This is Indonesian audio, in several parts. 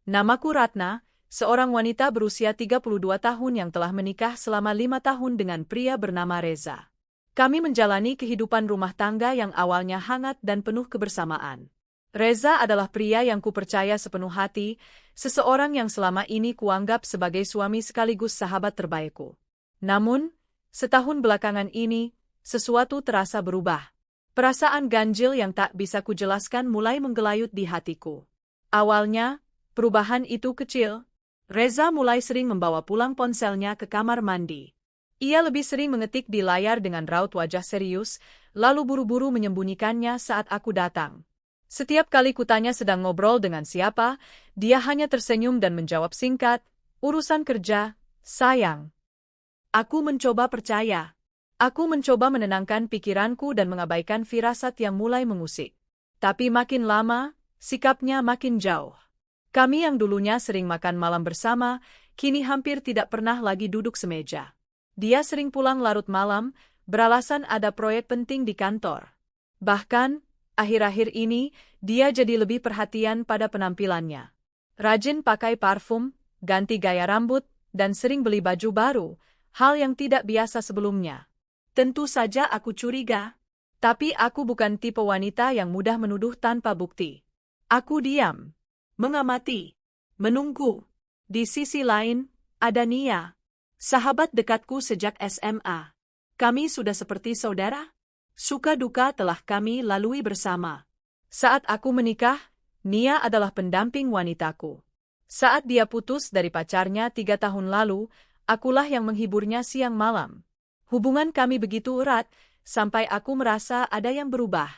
Namaku Ratna, seorang wanita berusia 32 tahun yang telah menikah selama 5 tahun dengan pria bernama Reza. Kami menjalani kehidupan rumah tangga yang awalnya hangat dan penuh kebersamaan. Reza adalah pria yang kupercaya sepenuh hati, seseorang yang selama ini kuanggap sebagai suami sekaligus sahabat terbaikku. Namun, setahun belakangan ini, sesuatu terasa berubah. Perasaan ganjil yang tak bisa kujelaskan mulai menggelayut di hatiku. Awalnya, perubahan itu kecil. Reza mulai sering membawa pulang ponselnya ke kamar mandi. Ia lebih sering mengetik di layar dengan raut wajah serius, lalu buru-buru menyembunyikannya saat aku datang. Setiap kali kutanya sedang ngobrol dengan siapa, dia hanya tersenyum dan menjawab singkat, "Urusan kerja, sayang." Aku mencoba percaya. Aku mencoba menenangkan pikiranku dan mengabaikan firasat yang mulai mengusik. Tapi makin lama, sikapnya makin jauh. Kami yang dulunya sering makan malam bersama, kini hampir tidak pernah lagi duduk semeja. Dia sering pulang larut malam, beralasan ada proyek penting di kantor. Bahkan, akhir-akhir ini, dia jadi lebih perhatian pada penampilannya. Rajin pakai parfum, ganti gaya rambut, dan sering beli baju baru, hal yang tidak biasa sebelumnya. Tentu saja aku curiga. Tapi aku bukan tipe wanita yang mudah menuduh tanpa bukti. Aku diam. Mengamati, menunggu. Di sisi lain, ada Nia, sahabat dekatku sejak SMA. Kami sudah seperti saudara. Suka duka telah kami lalui bersama. Saat aku menikah, Nia adalah pendamping wanitaku. Saat dia putus dari pacarnya 3 tahun lalu, akulah yang menghiburnya siang malam. Hubungan kami begitu erat, sampai aku merasa ada yang berubah.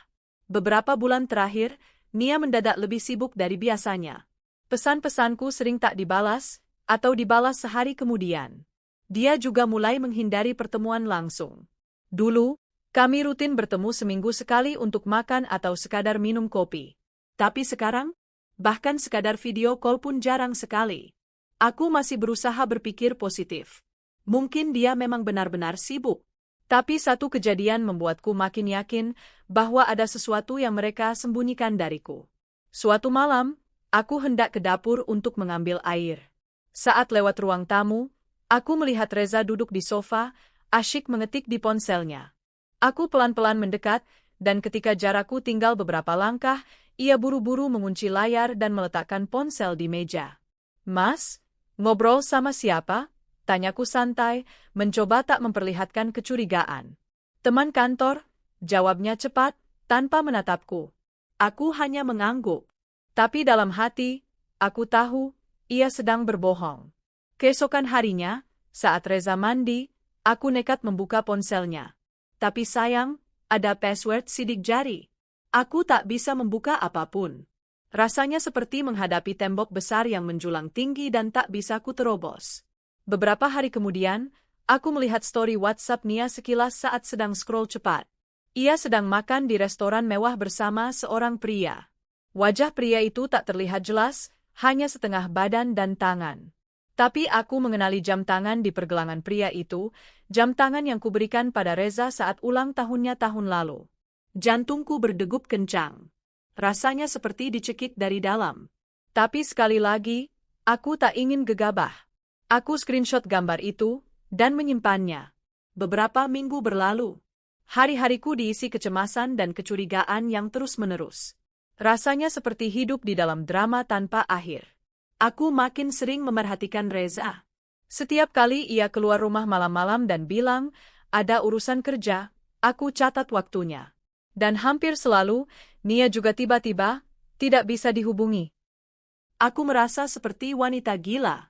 Beberapa bulan terakhir, Nia mendadak lebih sibuk dari biasanya. Pesan-pesanku sering tak dibalas, atau dibalas sehari kemudian. Dia juga mulai menghindari pertemuan langsung. Dulu, kami rutin bertemu seminggu sekali untuk makan atau sekadar minum kopi. Tapi sekarang, bahkan sekadar video call pun jarang sekali. Aku masih berusaha berpikir positif. Mungkin dia memang benar-benar sibuk. Tapi satu kejadian membuatku makin yakin bahwa ada sesuatu yang mereka sembunyikan dariku. Suatu malam, aku hendak ke dapur untuk mengambil air. Saat lewat ruang tamu, aku melihat Reza duduk di sofa, asyik mengetik di ponselnya. Aku pelan-pelan mendekat, dan ketika jarakku tinggal beberapa langkah, ia buru-buru mengunci layar dan meletakkan ponsel di meja. "Mas, ngobrol sama siapa?" Tanyaku santai, mencoba tak memperlihatkan kecurigaan. "Teman kantor," jawabnya cepat, tanpa menatapku. Aku hanya mengangguk. Tapi dalam hati, aku tahu, ia sedang berbohong. Keesokan harinya, saat Reza mandi, aku nekat membuka ponselnya. Tapi sayang, ada password sidik jari. Aku tak bisa membuka apapun. Rasanya seperti menghadapi tembok besar yang menjulang tinggi dan tak bisa kuterobos. Beberapa hari kemudian, aku melihat story WhatsApp Nia sekilas saat sedang scroll cepat. Ia sedang makan di restoran mewah bersama seorang pria. Wajah pria itu tak terlihat jelas, hanya setengah badan dan tangan. Tapi aku mengenali jam tangan di pergelangan pria itu, jam tangan yang kuberikan pada Reza saat ulang tahunnya tahun lalu. Jantungku berdegup kencang. Rasanya seperti dicekik dari dalam. Tapi sekali lagi, aku tak ingin gegabah. Aku screenshot gambar itu, dan menyimpannya. Beberapa minggu berlalu. Hari-hariku diisi kecemasan dan kecurigaan yang terus-menerus. Rasanya seperti hidup di dalam drama tanpa akhir. Aku makin sering memerhatikan Reza. Setiap kali ia keluar rumah malam-malam dan bilang, ada urusan kerja, aku catat waktunya. Dan hampir selalu, Nia juga tiba-tiba, tidak bisa dihubungi. Aku merasa seperti wanita gila.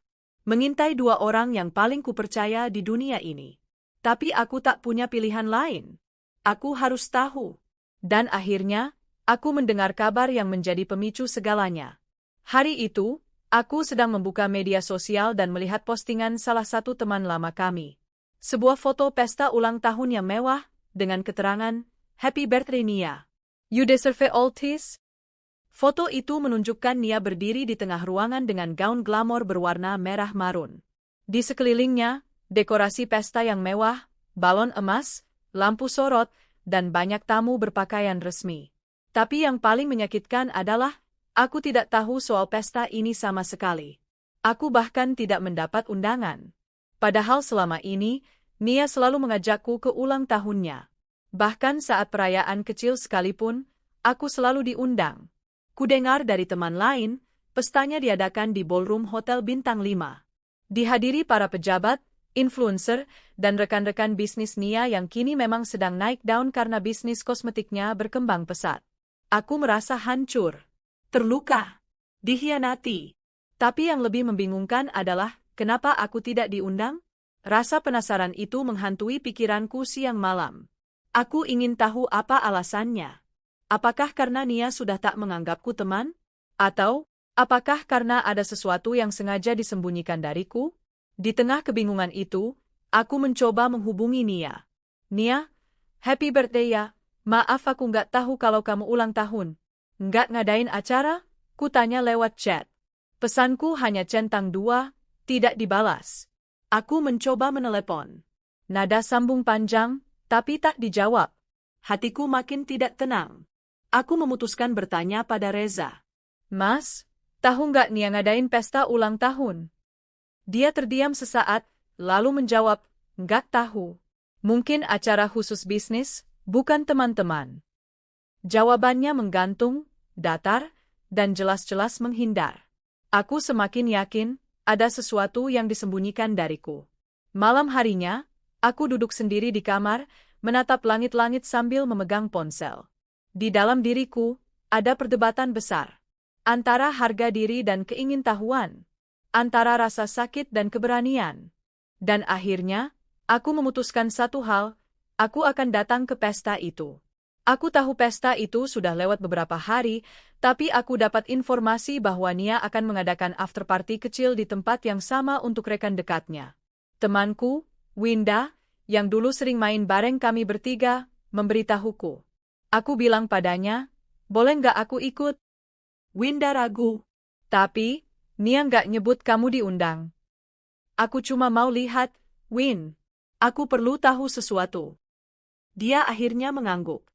Mengintai 2 orang yang paling kupercaya di dunia ini. Tapi aku tak punya pilihan lain. Aku harus tahu. Dan akhirnya, aku mendengar kabar yang menjadi pemicu segalanya. Hari itu, aku sedang membuka media sosial dan melihat postingan salah satu teman lama kami. Sebuah foto pesta ulang tahun yang mewah, dengan keterangan, "Happy birthday Nia. You deserve all this." Foto itu menunjukkan Nia berdiri di tengah ruangan dengan gaun glamor berwarna merah marun. Di sekelilingnya, dekorasi pesta yang mewah, balon emas, lampu sorot, dan banyak tamu berpakaian resmi. Tapi yang paling menyakitkan adalah, Aku tidak tahu soal pesta ini sama sekali. Aku bahkan tidak mendapat undangan. Padahal selama ini, Nia selalu mengajakku ke ulang tahunnya. Bahkan saat perayaan kecil sekalipun, aku selalu diundang. Kudengar dari teman lain, pestanya diadakan di ballroom hotel bintang 5. Dihadiri para pejabat, influencer, dan rekan-rekan bisnis Nia yang kini memang sedang naik daun karena bisnis kosmetiknya berkembang pesat. Aku merasa hancur, terluka, dikhianati. Tapi yang lebih membingungkan adalah, kenapa aku tidak diundang? Rasa penasaran itu menghantui pikiranku siang malam. Aku ingin tahu apa alasannya. Apakah karena Nia sudah tak menganggapku teman? Atau, apakah karena ada sesuatu yang sengaja disembunyikan dariku? Di tengah kebingungan itu, aku mencoba menghubungi Nia. Nia, happy birthday ya. Maaf aku nggak tahu kalau kamu ulang tahun. Nggak ngadain acara? Kutanya lewat chat. Pesanku hanya centang 2, tidak dibalas. Aku mencoba menelepon. Nada sambung panjang, tapi tak dijawab. Hatiku makin tidak tenang. Aku memutuskan bertanya pada Reza. Mas, tahu nggak Nia ngadain pesta ulang tahun? Dia terdiam sesaat, lalu menjawab, nggak tahu. Mungkin acara khusus bisnis, bukan teman-teman. Jawabannya menggantung, datar, dan jelas-jelas menghindar. Aku semakin yakin, ada sesuatu yang disembunyikan dariku. Malam harinya, aku duduk sendiri di kamar, menatap langit-langit sambil memegang ponsel. Di dalam diriku, ada perdebatan besar. Antara harga diri dan keingintahuan. Antara rasa sakit dan keberanian. Dan akhirnya, aku memutuskan satu hal, aku akan datang ke pesta itu. Aku tahu pesta itu sudah lewat beberapa hari, tapi aku dapat informasi bahwa Nia akan mengadakan after party kecil di tempat yang sama untuk rekan dekatnya. Temanku, Winda, yang dulu sering main bareng kami bertiga, memberitahuku. Aku bilang padanya, boleh nggak aku ikut? Winda ragu. Tapi, Nia nggak nyebut kamu diundang. Aku cuma mau lihat, Win. Aku perlu tahu sesuatu. Dia akhirnya mengangguk.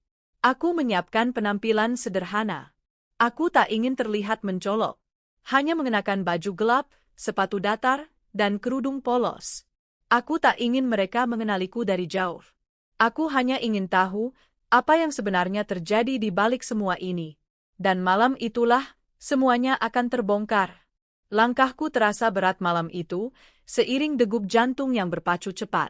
Aku menyiapkan penampilan sederhana. Aku tak ingin terlihat mencolok. Hanya mengenakan baju gelap, sepatu datar, dan kerudung polos. Aku tak ingin mereka mengenaliku dari jauh. Aku hanya ingin tahu apa yang sebenarnya terjadi di balik semua ini. Dan malam itulah, semuanya akan terbongkar. Langkahku terasa berat malam itu, seiring degup jantung yang berpacu cepat.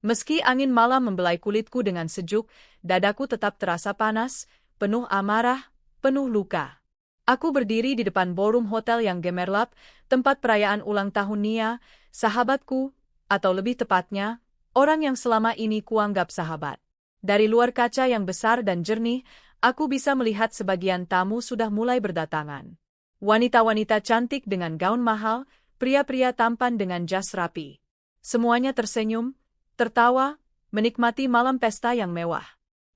Meski angin malam membelai kulitku dengan sejuk, dadaku tetap terasa panas, penuh amarah, penuh luka. Aku berdiri di depan ballroom hotel yang gemerlap, tempat perayaan ulang tahun Nia, sahabatku, atau lebih tepatnya, orang yang selama ini kuanggap sahabat. Dari luar kaca yang besar dan jernih, aku bisa melihat sebagian tamu sudah mulai berdatangan. Wanita-wanita cantik dengan gaun mahal, pria-pria tampan dengan jas rapi. Semuanya tersenyum, tertawa, menikmati malam pesta yang mewah.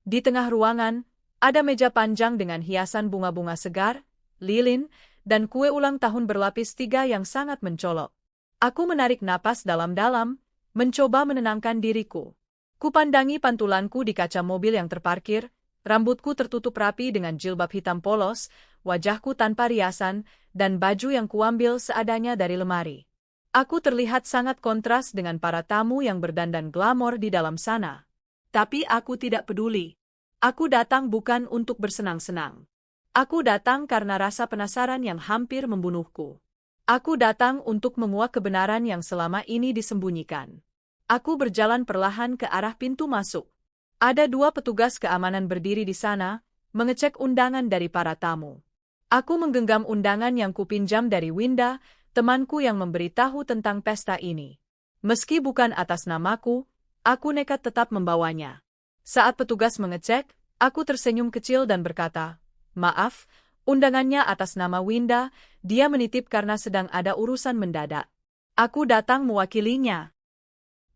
Di tengah ruangan, ada meja panjang dengan hiasan bunga-bunga segar, lilin, dan kue ulang tahun berlapis 3 yang sangat mencolok. Aku menarik napas dalam-dalam, mencoba menenangkan diriku. Kupandangi pantulanku di kaca mobil yang terparkir, rambutku tertutup rapi dengan jilbab hitam polos, wajahku tanpa riasan, dan baju yang kuambil seadanya dari lemari. Aku terlihat sangat kontras dengan para tamu yang berdandan glamor di dalam sana. Tapi aku tidak peduli. Aku datang bukan untuk bersenang-senang. Aku datang karena rasa penasaran yang hampir membunuhku. Aku datang untuk menguak kebenaran yang selama ini disembunyikan. Aku berjalan perlahan ke arah pintu masuk. Ada 2 petugas keamanan berdiri di sana, mengecek undangan dari para tamu. Aku menggenggam undangan yang kupinjam dari Winda, temanku yang memberitahu tentang pesta ini. Meski bukan atas namaku, aku nekat tetap membawanya. Saat petugas mengecek, aku tersenyum kecil dan berkata, "Maaf, undangannya atas nama Winda, dia menitip karena sedang ada urusan mendadak. Aku datang mewakilinya."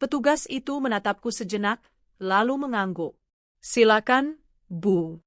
Petugas itu menatapku sejenak, lalu mengangguk. "Silakan, Bu."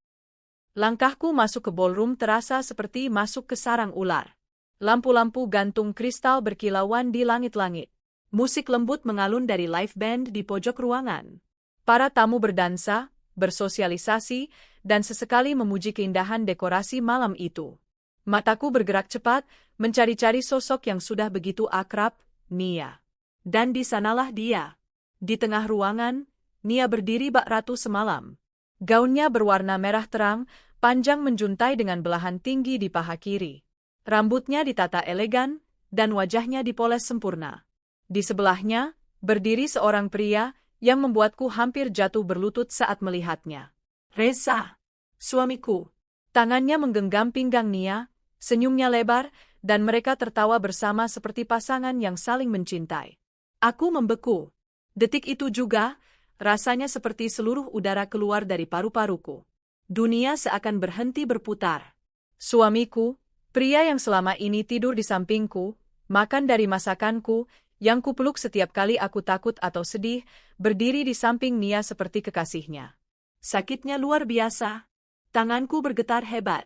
Langkahku masuk ke ballroom terasa seperti masuk ke sarang ular. Lampu-lampu gantung kristal berkilauan di langit-langit. Musik lembut mengalun dari live band di pojok ruangan. Para tamu berdansa, bersosialisasi, dan sesekali memuji keindahan dekorasi malam itu. Mataku bergerak cepat, mencari-cari sosok yang sudah begitu akrab, Nia. Dan di sanalah dia. Di tengah ruangan, Nia berdiri bak ratu semalam. Gaunnya berwarna merah terang, panjang menjuntai dengan belahan tinggi di paha kiri. Rambutnya ditata elegan, dan wajahnya dipoles sempurna. Di sebelahnya, berdiri seorang pria yang membuatku hampir jatuh berlutut saat melihatnya. Reza, suamiku. Tangannya menggenggam pinggang Nia, senyumnya lebar, dan mereka tertawa bersama seperti pasangan yang saling mencintai. Aku membeku. Detik itu juga, rasanya seperti seluruh udara keluar dari paru-paruku. Dunia seakan berhenti berputar. Suamiku, pria yang selama ini tidur di sampingku, makan dari masakanku, yang kupeluk setiap kali aku takut atau sedih, berdiri di samping Nia seperti kekasihnya. Sakitnya luar biasa. Tanganku bergetar hebat.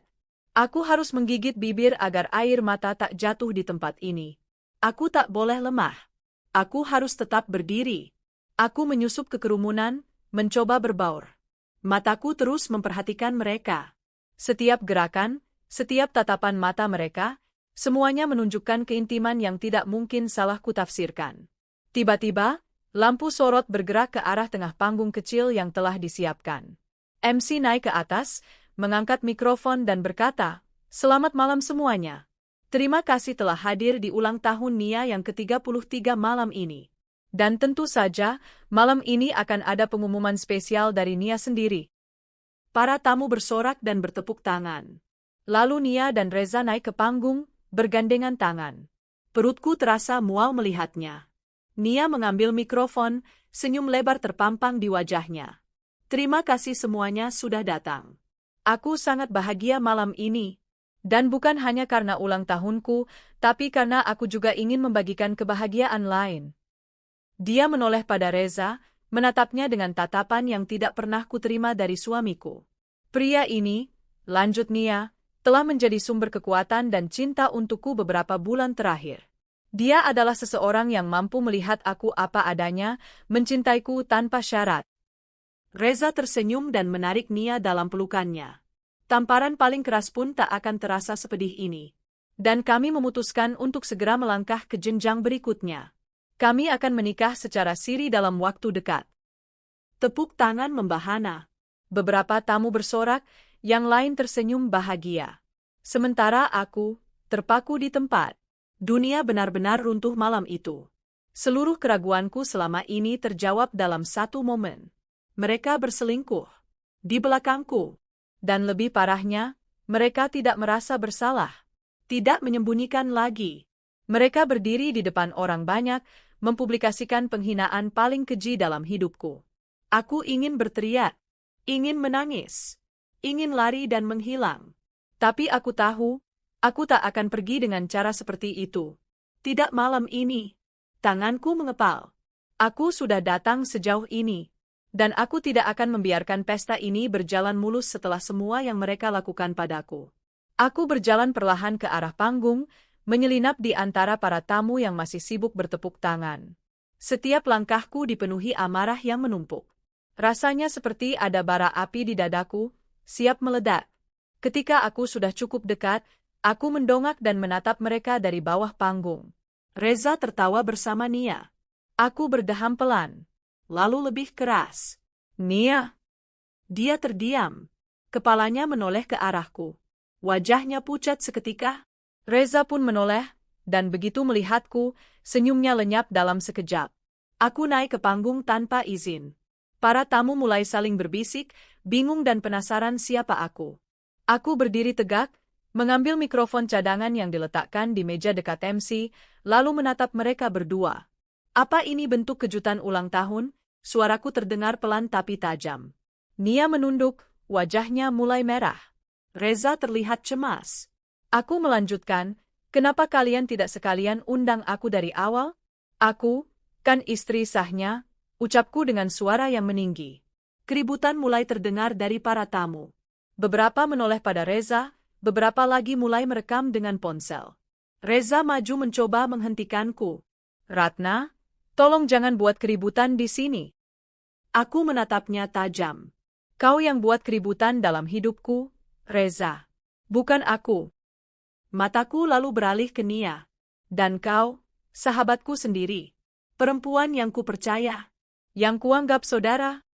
Aku harus menggigit bibir agar air mata tak jatuh di tempat ini. Aku tak boleh lemah. Aku harus tetap berdiri. Aku menyusup ke kerumunan, mencoba berbaur. Mataku terus memperhatikan mereka. Setiap gerakan, setiap tatapan mata mereka, semuanya menunjukkan keintiman yang tidak mungkin salah kutafsirkan. Tiba-tiba, lampu sorot bergerak ke arah tengah panggung kecil yang telah disiapkan. MC naik ke atas, mengangkat mikrofon dan berkata, "Selamat malam semuanya. Terima kasih telah hadir di ulang tahun Nia yang ke-33 malam ini. Dan tentu saja, malam ini akan ada pengumuman spesial dari Nia sendiri." Para tamu bersorak dan bertepuk tangan. Lalu Nia dan Reza naik ke panggung, bergandengan tangan. Perutku terasa mual melihatnya. Nia mengambil mikrofon, senyum lebar terpampang di wajahnya. "Terima kasih semuanya sudah datang. Aku sangat bahagia malam ini. Dan bukan hanya karena ulang tahunku, tapi karena aku juga ingin membagikan kebahagiaan lain." Dia menoleh pada Reza, menatapnya dengan tatapan yang tidak pernah kuterima dari suamiku. Pria ini, lanjut Nia, telah menjadi sumber kekuatan dan cinta untukku beberapa bulan terakhir. Dia adalah seseorang yang mampu melihat aku apa adanya, mencintaiku tanpa syarat. Reza tersenyum dan menarik Nia dalam pelukannya. Tamparan paling keras pun tak akan terasa sepedih ini. Dan kami memutuskan untuk segera melangkah ke jenjang berikutnya. Kami akan menikah secara siri dalam waktu dekat. Tepuk tangan membahana. Beberapa tamu bersorak, yang lain tersenyum bahagia. Sementara aku, terpaku di tempat. Dunia benar-benar runtuh malam itu. Seluruh keraguanku selama ini terjawab dalam satu momen. Mereka berselingkuh. Di belakangku. Dan lebih parahnya, mereka tidak merasa bersalah. Tidak menyembunyikan lagi. Mereka berdiri di depan orang banyak, mempublikasikan penghinaan paling keji dalam hidupku. Aku ingin berteriak. Ingin menangis. Ingin lari dan menghilang. Tapi aku tahu, aku tak akan pergi dengan cara seperti itu. Tidak malam ini. Tanganku mengepal. Aku sudah datang sejauh ini. Dan aku tidak akan membiarkan pesta ini berjalan mulus setelah semua yang mereka lakukan padaku. Aku berjalan perlahan ke arah panggung, menyelinap di antara para tamu yang masih sibuk bertepuk tangan. Setiap langkahku dipenuhi amarah yang menumpuk. Rasanya seperti ada bara api di dadaku, siap meledak. Ketika aku sudah cukup dekat, aku mendongak dan menatap mereka dari bawah panggung. Reza tertawa bersama Nia. Aku berdeham pelan. Lalu lebih keras. "Nia." Dia terdiam. Kepalanya menoleh ke arahku. Wajahnya pucat seketika. Reza pun menoleh, dan begitu melihatku, senyumnya lenyap dalam sekejap. Aku naik ke panggung tanpa izin. Para tamu mulai saling berbisik, bingung dan penasaran siapa aku. Aku berdiri tegak, mengambil mikrofon cadangan yang diletakkan di meja dekat MC, lalu menatap mereka berdua. "Apa ini bentuk kejutan ulang tahun?" Suaraku terdengar pelan tapi tajam. Nia menunduk, wajahnya mulai merah. Reza terlihat cemas. Aku melanjutkan, "Kenapa kalian tidak sekalian undang aku dari awal? Aku, kan istri sahnya," ucapku dengan suara yang meninggi. Keributan mulai terdengar dari para tamu. Beberapa menoleh pada Reza, beberapa lagi mulai merekam dengan ponsel. Reza maju mencoba menghentikanku. "Ratna, tolong jangan buat keributan di sini." Aku menatapnya tajam. "Kau yang buat keributan dalam hidupku, Reza. Bukan aku." Mataku lalu beralih ke Nia. Dan kau, sahabatku sendiri. Perempuan yang kupercaya. Yang kuanggap saudara.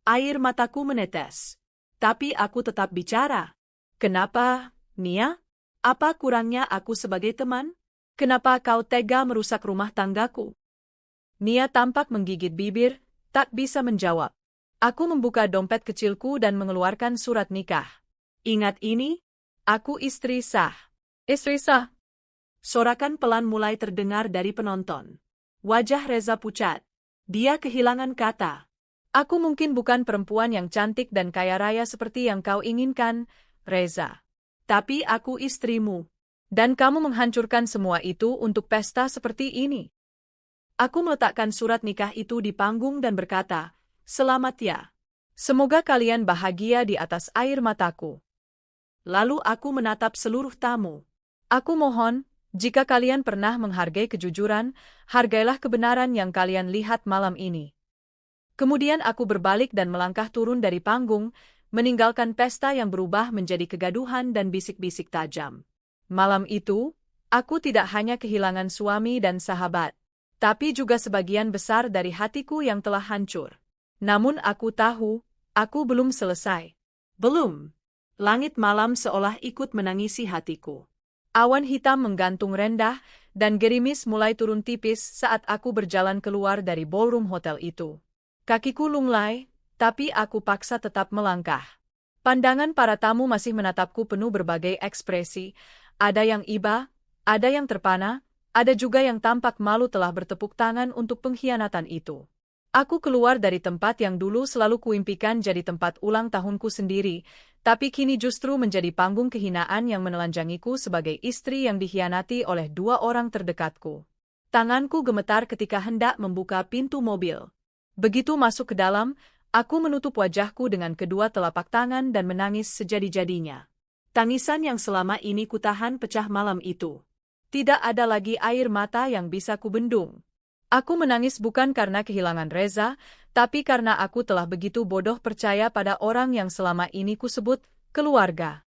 Air mataku menetes. Tapi aku tetap bicara. Kenapa, Nia? Apa kurangnya aku sebagai teman? Kenapa kau tega merusak rumah tanggaku? Nia tampak menggigit bibir, tak bisa menjawab. Aku membuka dompet kecilku dan mengeluarkan surat nikah. Ingat ini, aku istri sah. Istri sah. Sorakan pelan mulai terdengar dari penonton. Wajah Reza pucat. Dia kehilangan kata. Aku mungkin bukan perempuan yang cantik dan kaya raya seperti yang kau inginkan, Reza. Tapi aku istrimu. Dan kamu menghancurkan semua itu untuk pesta seperti ini. Aku meletakkan surat nikah itu di panggung dan berkata, "Selamat ya. Semoga kalian bahagia di atas air mataku." Lalu aku menatap seluruh tamu. Aku mohon, jika kalian pernah menghargai kejujuran, hargailah kebenaran yang kalian lihat malam ini. Kemudian aku berbalik dan melangkah turun dari panggung, meninggalkan pesta yang berubah menjadi kegaduhan dan bisik-bisik tajam. Malam itu, aku tidak hanya kehilangan suami dan sahabat, tapi juga sebagian besar dari hatiku yang telah hancur. Namun aku tahu, aku belum selesai. Belum. Langit malam seolah ikut menangisi hatiku. Awan hitam menggantung rendah, dan gerimis mulai turun tipis saat aku berjalan keluar dari ballroom hotel itu. Kakiku lunglai, tapi aku paksa tetap melangkah. Pandangan para tamu masih menatapku penuh berbagai ekspresi, ada yang iba, ada yang terpana, ada juga yang tampak malu telah bertepuk tangan untuk pengkhianatan itu. Aku keluar dari tempat yang dulu selalu kuimpikan jadi tempat ulang tahunku sendiri, tapi kini justru menjadi panggung kehinaan yang menelanjangiku sebagai istri yang dikhianati oleh dua orang terdekatku. Tanganku gemetar ketika hendak membuka pintu mobil. Begitu masuk ke dalam, aku menutup wajahku dengan kedua telapak tangan dan menangis sejadi-jadinya. Tangisan yang selama ini kutahan pecah malam itu. Tidak ada lagi air mata yang bisa kubendung. Aku menangis bukan karena kehilangan Reza, tapi karena aku telah begitu bodoh percaya pada orang yang selama ini kusebut keluarga.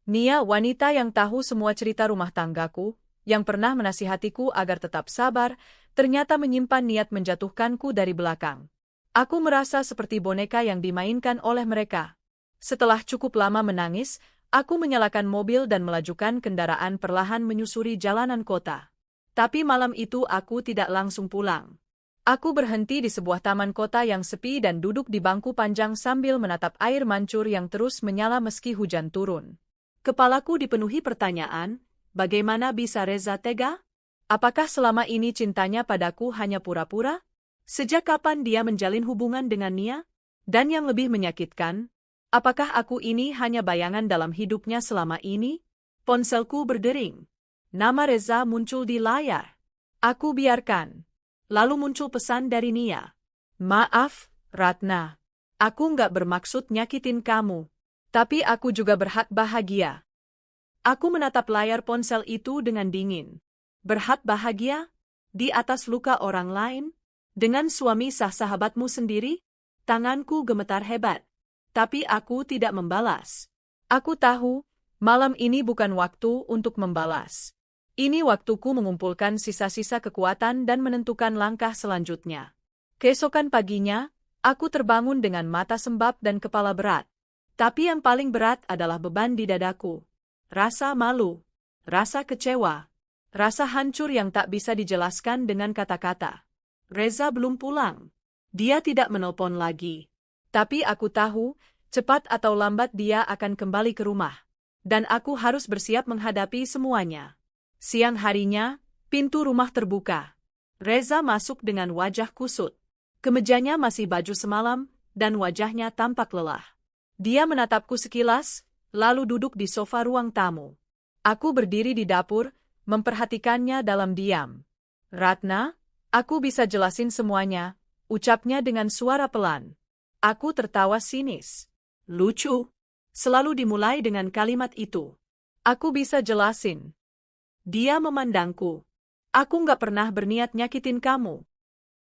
Nia, wanita yang tahu semua cerita rumah tanggaku, yang pernah menasihatiku agar tetap sabar, ternyata menyimpan niat menjatuhkanku dari belakang. Aku merasa seperti boneka yang dimainkan oleh mereka. Setelah cukup lama menangis, aku menyalakan mobil dan melajukan kendaraan perlahan menyusuri jalanan kota. Tapi malam itu aku tidak langsung pulang. Aku berhenti di sebuah taman kota yang sepi dan duduk di bangku panjang sambil menatap air mancur yang terus menyala meski hujan turun. Kepalaku dipenuhi pertanyaan, bagaimana bisa Reza tega? Apakah selama ini cintanya padaku hanya pura-pura? Sejak kapan dia menjalin hubungan dengan Nia? Dan yang lebih menyakitkan, apakah aku ini hanya bayangan dalam hidupnya selama ini? Ponselku berdering. Nama Reza muncul di layar. Aku biarkan. Lalu muncul pesan dari Nia. "Maaf, Ratna. Aku nggak bermaksud nyakitin kamu. Tapi aku juga berhak bahagia." Aku menatap layar ponsel itu dengan dingin. Berhak bahagia? Di atas luka orang lain? Dengan suami sah sahabatmu sendiri? Tanganku gemetar hebat. Tapi aku tidak membalas. Aku tahu, malam ini bukan waktu untuk membalas. Ini waktuku mengumpulkan sisa-sisa kekuatan dan menentukan langkah selanjutnya. Keesokan paginya, aku terbangun dengan mata sembab dan kepala berat. Tapi yang paling berat adalah beban di dadaku. Rasa malu, rasa kecewa, rasa hancur yang tak bisa dijelaskan dengan kata-kata. Reza belum pulang. Dia tidak menelpon lagi. Tapi aku tahu, cepat atau lambat dia akan kembali ke rumah. Dan aku harus bersiap menghadapi semuanya. Siang harinya, pintu rumah terbuka. Reza masuk dengan wajah kusut. Kemejanya masih baju semalam, dan wajahnya tampak lelah. Dia menatapku sekilas, lalu duduk di sofa ruang tamu. Aku berdiri di dapur, memperhatikannya dalam diam. "Ratna, aku bisa jelasin semuanya," ucapnya dengan suara pelan. Aku tertawa sinis. Lucu. Selalu dimulai dengan kalimat itu. "Aku bisa jelasin." Dia memandangku. "Aku nggak pernah berniat nyakitin kamu."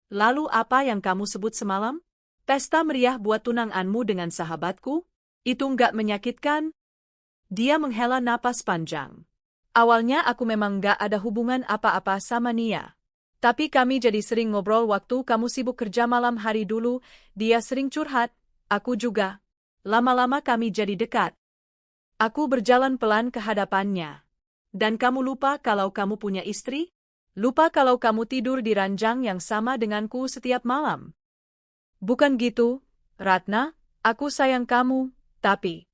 "Lalu apa yang kamu sebut semalam? Pesta meriah buat tunanganmu dengan sahabatku? Itu nggak menyakitkan?" Dia menghela napas panjang. Awalnya aku memang gak ada hubungan apa-apa sama Nia. Tapi kami jadi sering ngobrol waktu kamu sibuk kerja malam hari dulu, dia sering curhat, aku juga. Lama-lama kami jadi dekat. Aku berjalan pelan ke hadapannya. Dan kamu lupa kalau kamu punya istri? Lupa kalau kamu tidur di ranjang yang sama denganku setiap malam? Bukan gitu, Ratna, aku sayang kamu, tapi...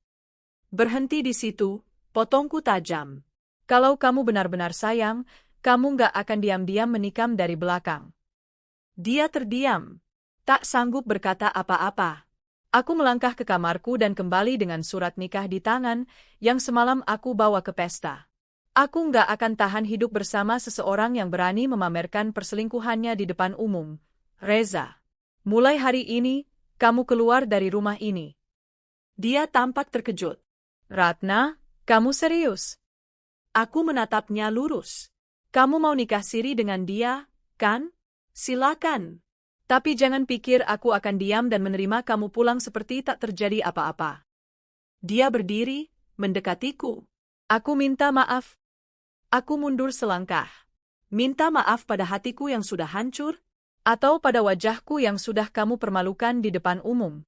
Berhenti di situ, potongku tajam. Kalau kamu benar-benar sayang, kamu gak akan diam-diam menikam dari belakang. Dia terdiam. Tak sanggup berkata apa-apa. Aku melangkah ke kamarku dan kembali dengan surat nikah di tangan yang semalam aku bawa ke pesta. Aku gak akan tahan hidup bersama seseorang yang berani memamerkan perselingkuhannya di depan umum. Reza. Mulai hari ini, kamu keluar dari rumah ini. Dia tampak terkejut. Ratna, kamu serius? Aku menatapnya lurus. Kamu mau nikah siri dengan dia, kan? Silakan. Tapi jangan pikir aku akan diam dan menerima kamu pulang seperti tak terjadi apa-apa. Dia berdiri, mendekatiku. Aku minta maaf. Aku mundur selangkah. Minta maaf pada hatiku yang sudah hancur? Atau pada wajahku yang sudah kamu permalukan di depan umum?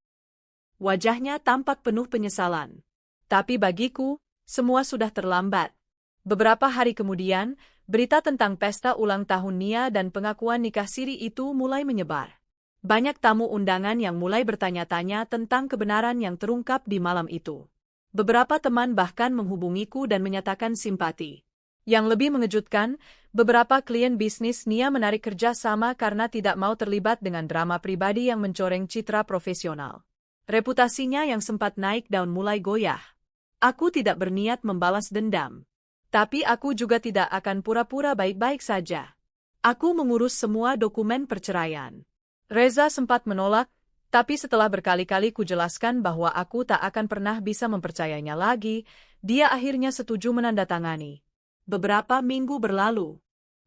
Wajahnya tampak penuh penyesalan. Tapi bagiku, semua sudah terlambat. Beberapa hari kemudian, berita tentang pesta ulang tahun Nia dan pengakuan nikah siri itu mulai menyebar. Banyak tamu undangan yang mulai bertanya-tanya tentang kebenaran yang terungkap di malam itu. Beberapa teman bahkan menghubungiku dan menyatakan simpati. Yang lebih mengejutkan, beberapa klien bisnis Nia menarik kerja sama karena tidak mau terlibat dengan drama pribadi yang mencoreng citra profesional. Reputasinya yang sempat naik daun mulai goyah. Aku tidak berniat membalas dendam. Tapi aku juga tidak akan pura-pura baik-baik saja. Aku mengurus semua dokumen perceraian. Reza sempat menolak, tapi setelah berkali-kali kujelaskan bahwa aku tak akan pernah bisa mempercayainya lagi, dia akhirnya setuju menandatangani. Beberapa minggu berlalu.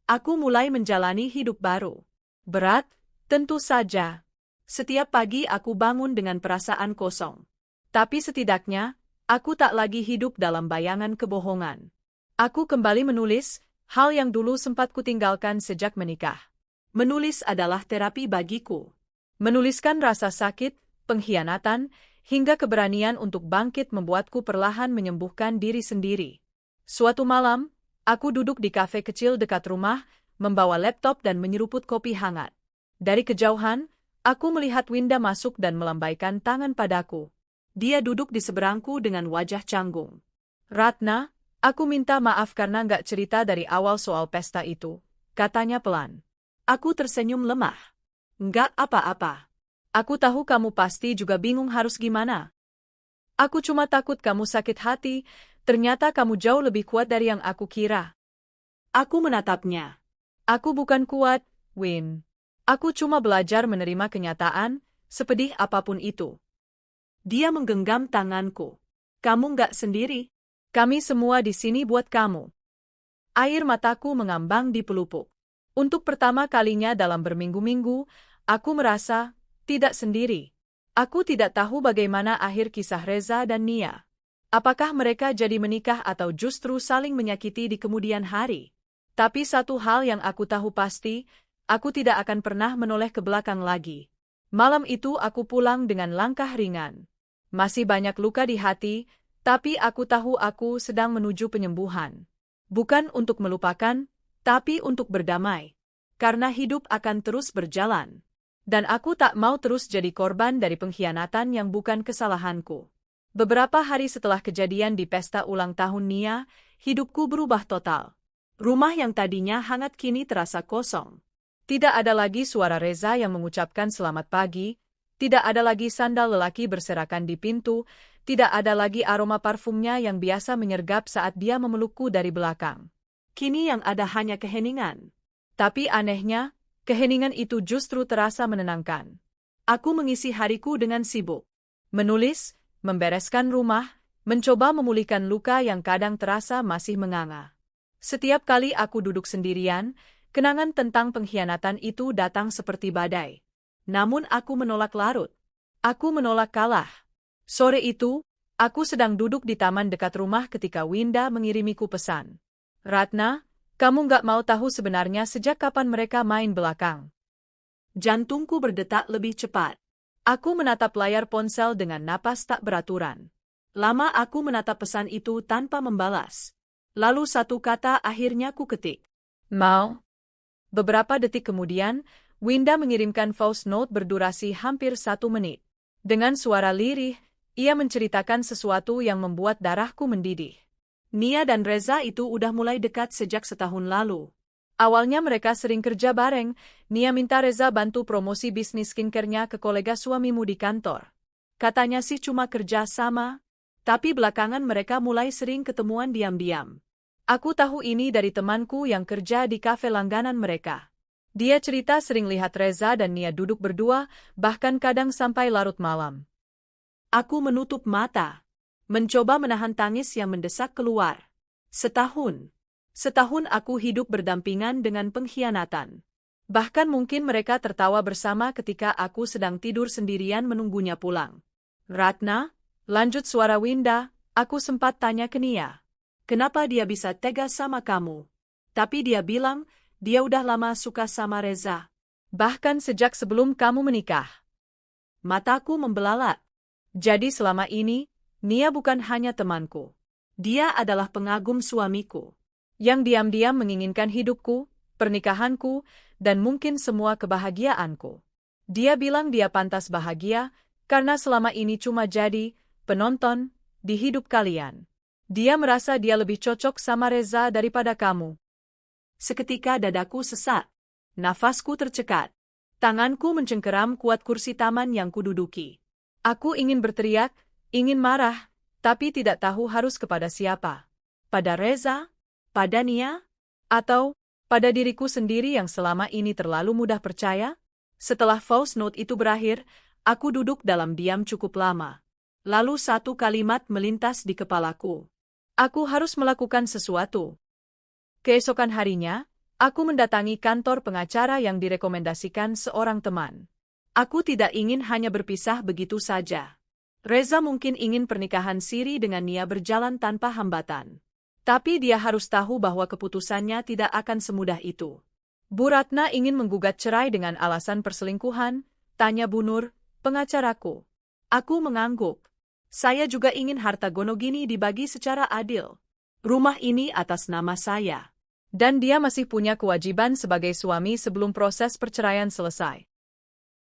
Aku mulai menjalani hidup baru. Berat, tentu saja. Setiap pagi aku bangun dengan perasaan kosong. Tapi setidaknya, aku tak lagi hidup dalam bayangan kebohongan. Aku kembali menulis, hal yang dulu sempat kutinggalkan sejak menikah. Menulis adalah terapi bagiku. Menuliskan rasa sakit, pengkhianatan, hingga keberanian untuk bangkit membuatku perlahan menyembuhkan diri sendiri. Suatu malam, aku duduk di kafe kecil dekat rumah, membawa laptop dan menyeruput kopi hangat. Dari kejauhan, aku melihat Winda masuk dan melambaikan tangan padaku. Dia duduk di seberangku dengan wajah canggung. Ratna, aku minta maaf karena nggak cerita dari awal soal pesta itu, katanya pelan. Aku tersenyum lemah. Nggak apa-apa. Aku tahu kamu pasti juga bingung harus gimana. Aku cuma takut kamu sakit hati, ternyata kamu jauh lebih kuat dari yang aku kira. Aku menatapnya. Aku bukan kuat, Win. Aku cuma belajar menerima kenyataan, sepedih apapun itu. Dia menggenggam tanganku. Kamu nggak sendiri. Kami semua di sini buat kamu. Air mataku mengambang di pelupuk. Untuk pertama kalinya dalam berminggu-minggu, aku merasa tidak sendiri. Aku tidak tahu bagaimana akhir kisah Reza dan Nia. Apakah mereka jadi menikah atau justru saling menyakiti di kemudian hari? Tapi satu hal yang aku tahu pasti, aku tidak akan pernah menoleh ke belakang lagi. Malam itu aku pulang dengan langkah ringan. Masih banyak luka di hati, tapi aku tahu aku sedang menuju penyembuhan. Bukan untuk melupakan, tapi untuk berdamai. Karena hidup akan terus berjalan. Dan aku tak mau terus jadi korban dari pengkhianatan yang bukan kesalahanku. Beberapa hari setelah kejadian di pesta ulang tahun Nia, hidupku berubah total. Rumah yang tadinya hangat kini terasa kosong. Tidak ada lagi suara Reza yang mengucapkan selamat pagi, tidak ada lagi sandal lelaki berserakan di pintu, tidak ada lagi aroma parfumnya yang biasa menyergap saat dia memelukku dari belakang. Kini yang ada hanya keheningan. Tapi anehnya, keheningan itu justru terasa menenangkan. Aku mengisi hariku dengan sibuk. Menulis, membereskan rumah, mencoba memulihkan luka yang kadang terasa masih menganga. Setiap kali aku duduk sendirian, kenangan tentang pengkhianatan itu datang seperti badai. Namun aku menolak larut. Aku menolak kalah. Sore itu, aku sedang duduk di taman dekat rumah ketika Winda mengirimiku pesan. Ratna, kamu nggak mau tahu sebenarnya sejak kapan mereka main belakang. Jantungku berdetak lebih cepat. Aku menatap layar ponsel dengan napas tak beraturan. Lama aku menatap pesan itu tanpa membalas. Lalu satu kata akhirnya ku ketik. Mau. Beberapa detik kemudian, Winda mengirimkan voice note berdurasi hampir 1 menit. Dengan suara lirih, ia menceritakan sesuatu yang membuat darahku mendidih. Nia dan Reza itu udah mulai dekat sejak setahun lalu. Awalnya mereka sering kerja bareng. Nia minta Reza bantu promosi bisnis skincare-nya ke kolega suamimu di kantor. Katanya sih cuma kerja sama, tapi belakangan mereka mulai sering ketemuan diam-diam. Aku tahu ini dari temanku yang kerja di kafe langganan mereka. Dia cerita sering lihat Reza dan Nia duduk berdua, bahkan kadang sampai larut malam. Aku menutup mata, mencoba menahan tangis yang mendesak keluar. Setahun aku hidup berdampingan dengan pengkhianatan. Bahkan mungkin mereka tertawa bersama ketika aku sedang tidur sendirian menunggunya pulang. Ratna, lanjut suara Winda, aku sempat tanya ke Nia. Kenapa dia bisa tega sama kamu? Tapi dia bilang, dia udah lama suka sama Reza. Bahkan sejak sebelum kamu menikah. Mataku membelalak. Jadi selama ini, Nia bukan hanya temanku. Dia adalah pengagum suamiku. Yang diam-diam menginginkan hidupku, pernikahanku, dan mungkin semua kebahagiaanku. Dia bilang dia pantas bahagia, karena selama ini cuma jadi penonton di hidup kalian. Dia merasa dia lebih cocok sama Reza daripada kamu. Seketika dadaku sesak. Nafasku tercekat. Tanganku mencengkeram kuat kursi taman yang kududuki. Aku ingin berteriak, ingin marah, tapi tidak tahu harus kepada siapa. Pada Reza? Pada Nia? Atau pada diriku sendiri yang selama ini terlalu mudah percaya? Setelah voice note itu berakhir, aku duduk dalam diam cukup lama. Lalu satu kalimat melintas di kepalaku. Aku harus melakukan sesuatu. Keesokan harinya, aku mendatangi kantor pengacara yang direkomendasikan seorang teman. Aku tidak ingin hanya berpisah begitu saja. Reza mungkin ingin pernikahan siri dengan Nia berjalan tanpa hambatan. Tapi dia harus tahu bahwa keputusannya tidak akan semudah itu. Bu Ratna ingin menggugat cerai dengan alasan perselingkuhan, tanya Bu Nur, pengacaraku. Aku mengangguk. Saya juga ingin harta Gonogini dibagi secara adil. Rumah ini atas nama saya. Dan dia masih punya kewajiban sebagai suami sebelum proses perceraian selesai.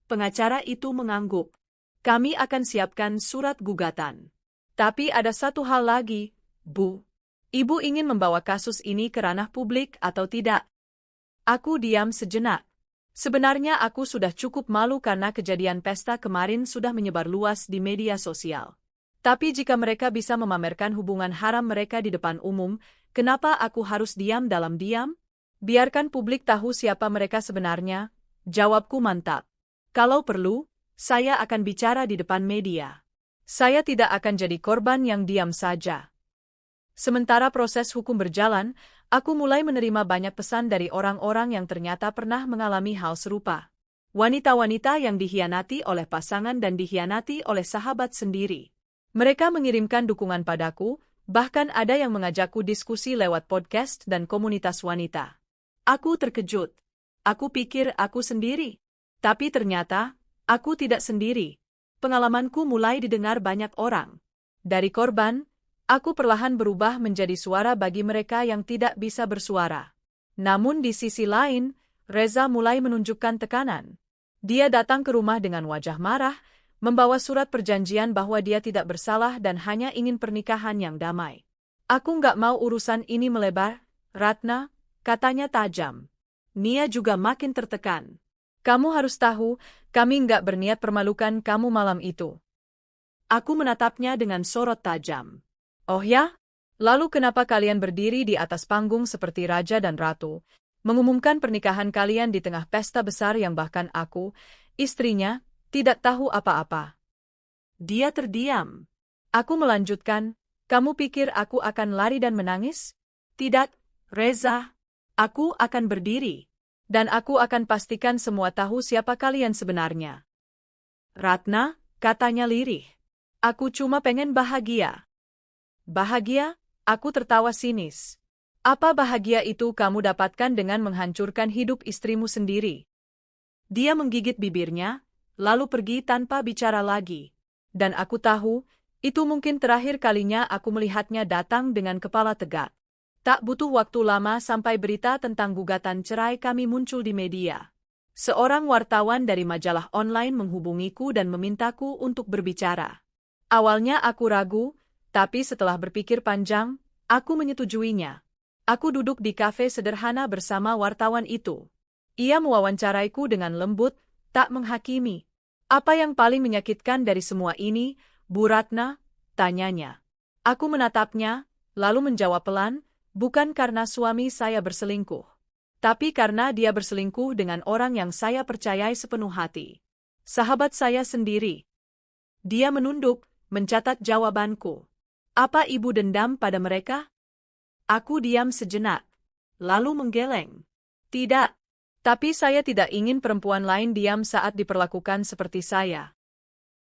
Pengacara itu mengangguk. Kami akan siapkan surat gugatan. Tapi ada satu hal lagi, Bu. Ibu ingin membawa kasus ini ke ranah publik atau tidak? Aku diam sejenak. Sebenarnya aku sudah cukup malu karena kejadian pesta kemarin sudah menyebar luas di media sosial. Tapi jika mereka bisa memamerkan hubungan haram mereka di depan umum, kenapa aku harus diam dalam diam? Biarkan publik tahu siapa mereka sebenarnya. Jawabku mantap. Kalau perlu, saya akan bicara di depan media. Saya tidak akan jadi korban yang diam saja. Sementara proses hukum berjalan, aku mulai menerima banyak pesan dari orang-orang yang ternyata pernah mengalami hal serupa. Wanita-wanita yang dikhianati oleh pasangan dan dikhianati oleh sahabat sendiri. Mereka mengirimkan dukungan padaku, bahkan ada yang mengajakku diskusi lewat podcast dan komunitas wanita. Aku terkejut. Aku pikir aku sendiri. Tapi ternyata, aku tidak sendiri. Pengalamanku mulai didengar banyak orang. Dari korban, aku perlahan berubah menjadi suara bagi mereka yang tidak bisa bersuara. Namun di sisi lain, Reza mulai menunjukkan tekanan. Dia datang ke rumah dengan wajah marah, membawa surat perjanjian bahwa dia tidak bersalah dan hanya ingin pernikahan yang damai. Aku nggak mau urusan ini melebar, Ratna, katanya tajam. Nia juga makin tertekan. Kamu harus tahu, kami nggak berniat permalukan kamu malam itu. Aku menatapnya dengan sorot tajam. Oh ya? Lalu kenapa kalian berdiri di atas panggung seperti raja dan ratu, mengumumkan pernikahan kalian di tengah pesta besar yang bahkan aku, istrinya, tidak tahu apa-apa? Dia terdiam. Aku melanjutkan, kamu pikir aku akan lari dan menangis? Tidak, Reza. Aku akan berdiri. Dan aku akan pastikan semua tahu siapa kalian sebenarnya. Ratna, katanya lirih. Aku cuma pengen bahagia. Bahagia? Aku tertawa sinis. Apa bahagia itu kamu dapatkan dengan menghancurkan hidup istrimu sendiri? Dia menggigit bibirnya, lalu pergi tanpa bicara lagi. Dan aku tahu, itu mungkin terakhir kalinya aku melihatnya datang dengan kepala tegak. Tak butuh waktu lama sampai berita tentang gugatan cerai kami muncul di media. Seorang wartawan dari majalah online menghubungiku dan memintaku untuk berbicara. Awalnya aku ragu, tapi setelah berpikir panjang, aku menyetujuinya. Aku duduk di kafe sederhana bersama wartawan itu. Ia mewawancaraiku dengan lembut, tak menghakimi. Apa yang paling menyakitkan dari semua ini, Bu Ratna? Tanyanya. Aku menatapnya, lalu menjawab pelan, bukan karena suami saya berselingkuh. Tapi karena dia berselingkuh dengan orang yang saya percayai sepenuh hati. Sahabat saya sendiri. Dia menunduk, mencatat jawabanku. Apa ibu dendam pada mereka? Aku diam sejenak, lalu menggeleng. Tidak, tapi saya tidak ingin perempuan lain diam saat diperlakukan seperti saya.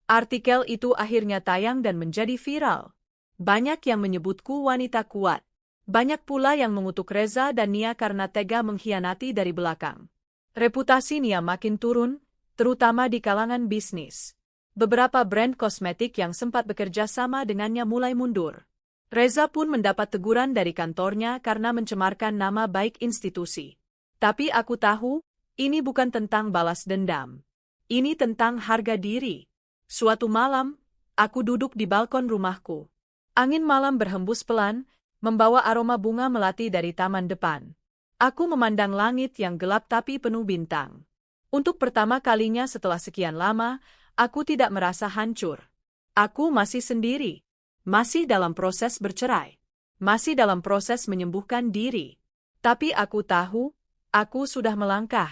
Artikel itu akhirnya tayang dan menjadi viral. Banyak yang menyebutku wanita kuat. Banyak pula yang mengutuk Reza dan Nia karena tega mengkhianati dari belakang. Reputasi Nia makin turun, terutama di kalangan bisnis. Beberapa brand kosmetik yang sempat bekerja sama dengannya mulai mundur. Reza pun mendapat teguran dari kantornya karena mencemarkan nama baik institusi. Tapi aku tahu, ini bukan tentang balas dendam. Ini tentang harga diri. Suatu malam, aku duduk di balkon rumahku. Angin malam berhembus pelan, membawa aroma bunga melati dari taman depan. Aku memandang langit yang gelap tapi penuh bintang. Untuk pertama kalinya setelah sekian lama, aku tidak merasa hancur. Aku masih sendiri. Masih dalam proses bercerai. Masih dalam proses menyembuhkan diri. Tapi aku tahu, aku sudah melangkah.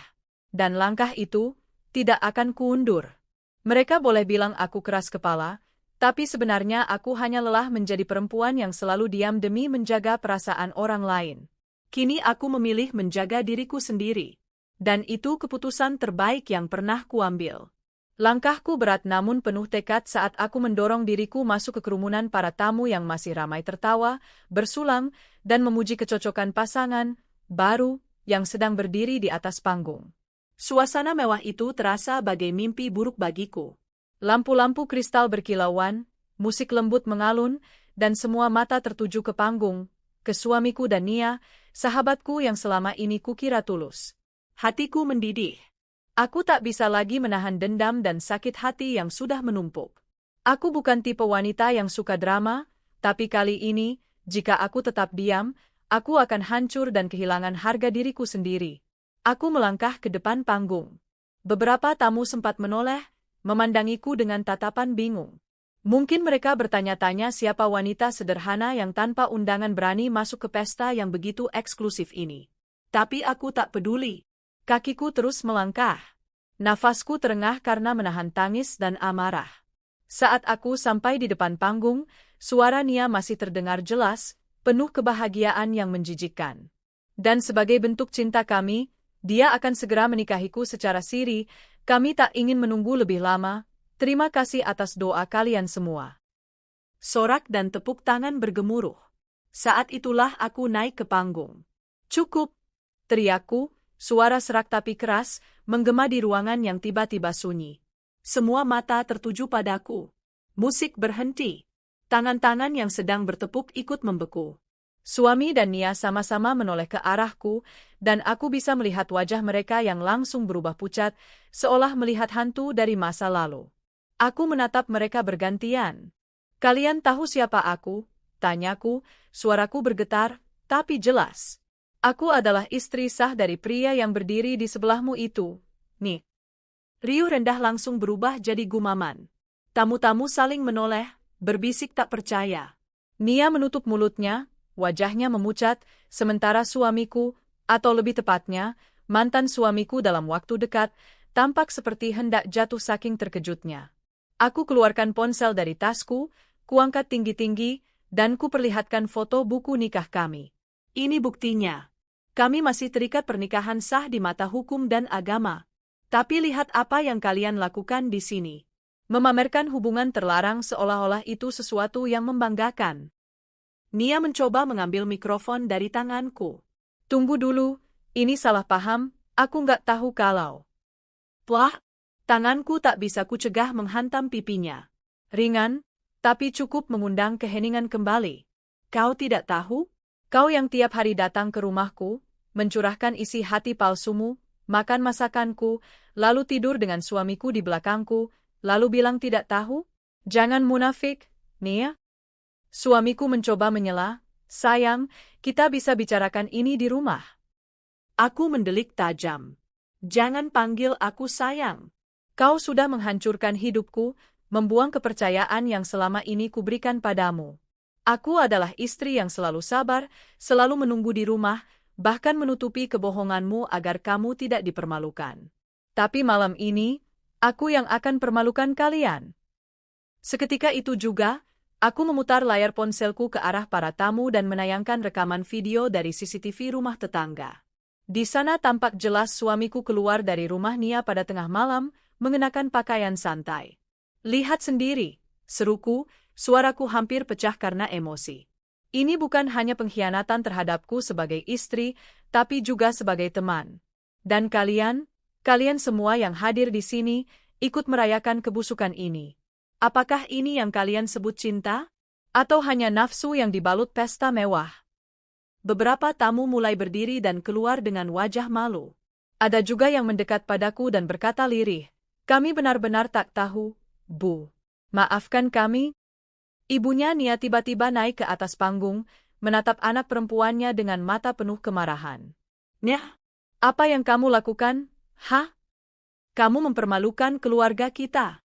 Dan langkah itu tidak akan kuundur. Mereka boleh bilang aku keras kepala, tapi sebenarnya aku hanya lelah menjadi perempuan yang selalu diam demi menjaga perasaan orang lain. Kini aku memilih menjaga diriku sendiri. Dan itu keputusan terbaik yang pernah kuambil. Langkahku berat namun penuh tekad saat aku mendorong diriku masuk ke kerumunan para tamu yang masih ramai tertawa, bersulang, dan memuji kecocokan pasangan baru yang sedang berdiri di atas panggung. Suasana mewah itu terasa bagai mimpi buruk bagiku. Lampu-lampu kristal berkilauan, musik lembut mengalun, dan semua mata tertuju ke panggung, ke suamiku dan Nia, sahabatku yang selama ini kukira tulus. Hatiku mendidih. Aku tak bisa lagi menahan dendam dan sakit hati yang sudah menumpuk. Aku bukan tipe wanita yang suka drama, tapi kali ini, jika aku tetap diam, aku akan hancur dan kehilangan harga diriku sendiri. Aku melangkah ke depan panggung. Beberapa tamu sempat menoleh, memandangiku dengan tatapan bingung. Mungkin mereka bertanya-tanya siapa wanita sederhana yang tanpa undangan berani masuk ke pesta yang begitu eksklusif ini. Tapi aku tak peduli. Kakiku terus melangkah. Nafasku terengah karena menahan tangis dan amarah. Saat aku sampai di depan panggung, suara Nia masih terdengar jelas, penuh kebahagiaan yang menjijikkan. Dan sebagai bentuk cinta kami, dia akan segera menikahiku secara siri, kami tak ingin menunggu lebih lama, terima kasih atas doa kalian semua. Sorak dan tepuk tangan bergemuruh. Saat itulah aku naik ke panggung. Cukup, teriakku. Suara serak tapi keras, menggema di ruangan yang tiba-tiba sunyi. Semua mata tertuju padaku. Musik berhenti. Tangan-tangan yang sedang bertepuk ikut membeku. Suami dan Nia sama-sama menoleh ke arahku, dan aku bisa melihat wajah mereka yang langsung berubah pucat, seolah melihat hantu dari masa lalu. Aku menatap mereka bergantian. Kalian tahu siapa aku? Tanyaku, suaraku bergetar, tapi jelas. Aku adalah istri sah dari pria yang berdiri di sebelahmu itu, nih. Riuh rendah langsung berubah jadi gumaman. Tamu-tamu saling menoleh, berbisik tak percaya. Nia menutup mulutnya, wajahnya memucat, sementara suamiku, atau lebih tepatnya, mantan suamiku dalam waktu dekat, tampak seperti hendak jatuh saking terkejutnya. Aku keluarkan ponsel dari tasku, kuangkat tinggi-tinggi, dan kuperlihatkan foto buku nikah kami. Ini buktinya. Kami masih terikat pernikahan sah di mata hukum dan agama. Tapi lihat apa yang kalian lakukan di sini. Memamerkan hubungan terlarang seolah-olah itu sesuatu yang membanggakan. Nia mencoba mengambil mikrofon dari tanganku. Tunggu dulu, ini salah paham, aku nggak tahu kalau. Wah, tanganku tak bisa kucegah menghantam pipinya. Ringan, tapi cukup mengundang keheningan kembali. Kau tidak tahu? Kau yang tiap hari datang ke rumahku, mencurahkan isi hati palsumu, makan masakanku, lalu tidur dengan suamiku di belakangku, lalu bilang tidak tahu? Jangan munafik, Nia. Suamiku mencoba menyela, sayang, kita bisa bicarakan ini di rumah. Aku mendelik tajam. Jangan panggil aku sayang. Kau sudah menghancurkan hidupku, membuang kepercayaan yang selama ini kuberikan padamu. Aku adalah istri yang selalu sabar, selalu menunggu di rumah, bahkan menutupi kebohonganmu agar kamu tidak dipermalukan. Tapi malam ini, aku yang akan permalukan kalian. Seketika itu juga, aku memutar layar ponselku ke arah para tamu dan menayangkan rekaman video dari CCTV rumah tetangga. Di sana tampak jelas suamiku keluar dari rumah Nia pada tengah malam, mengenakan pakaian santai. Lihat sendiri, seruku, suaraku hampir pecah karena emosi. Ini bukan hanya pengkhianatan terhadapku sebagai istri, tapi juga sebagai teman. Dan kalian semua yang hadir di sini, ikut merayakan kebusukan ini. Apakah ini yang kalian sebut cinta? Atau hanya nafsu yang dibalut pesta mewah? Beberapa tamu mulai berdiri dan keluar dengan wajah malu. Ada juga yang mendekat padaku dan berkata lirih, "Kami benar-benar tak tahu, Bu. Maafkan kami." Ibunya Nia tiba-tiba naik ke atas panggung, menatap anak perempuannya dengan mata penuh kemarahan. "Nia, apa yang kamu lakukan? Hah? Kamu mempermalukan keluarga kita."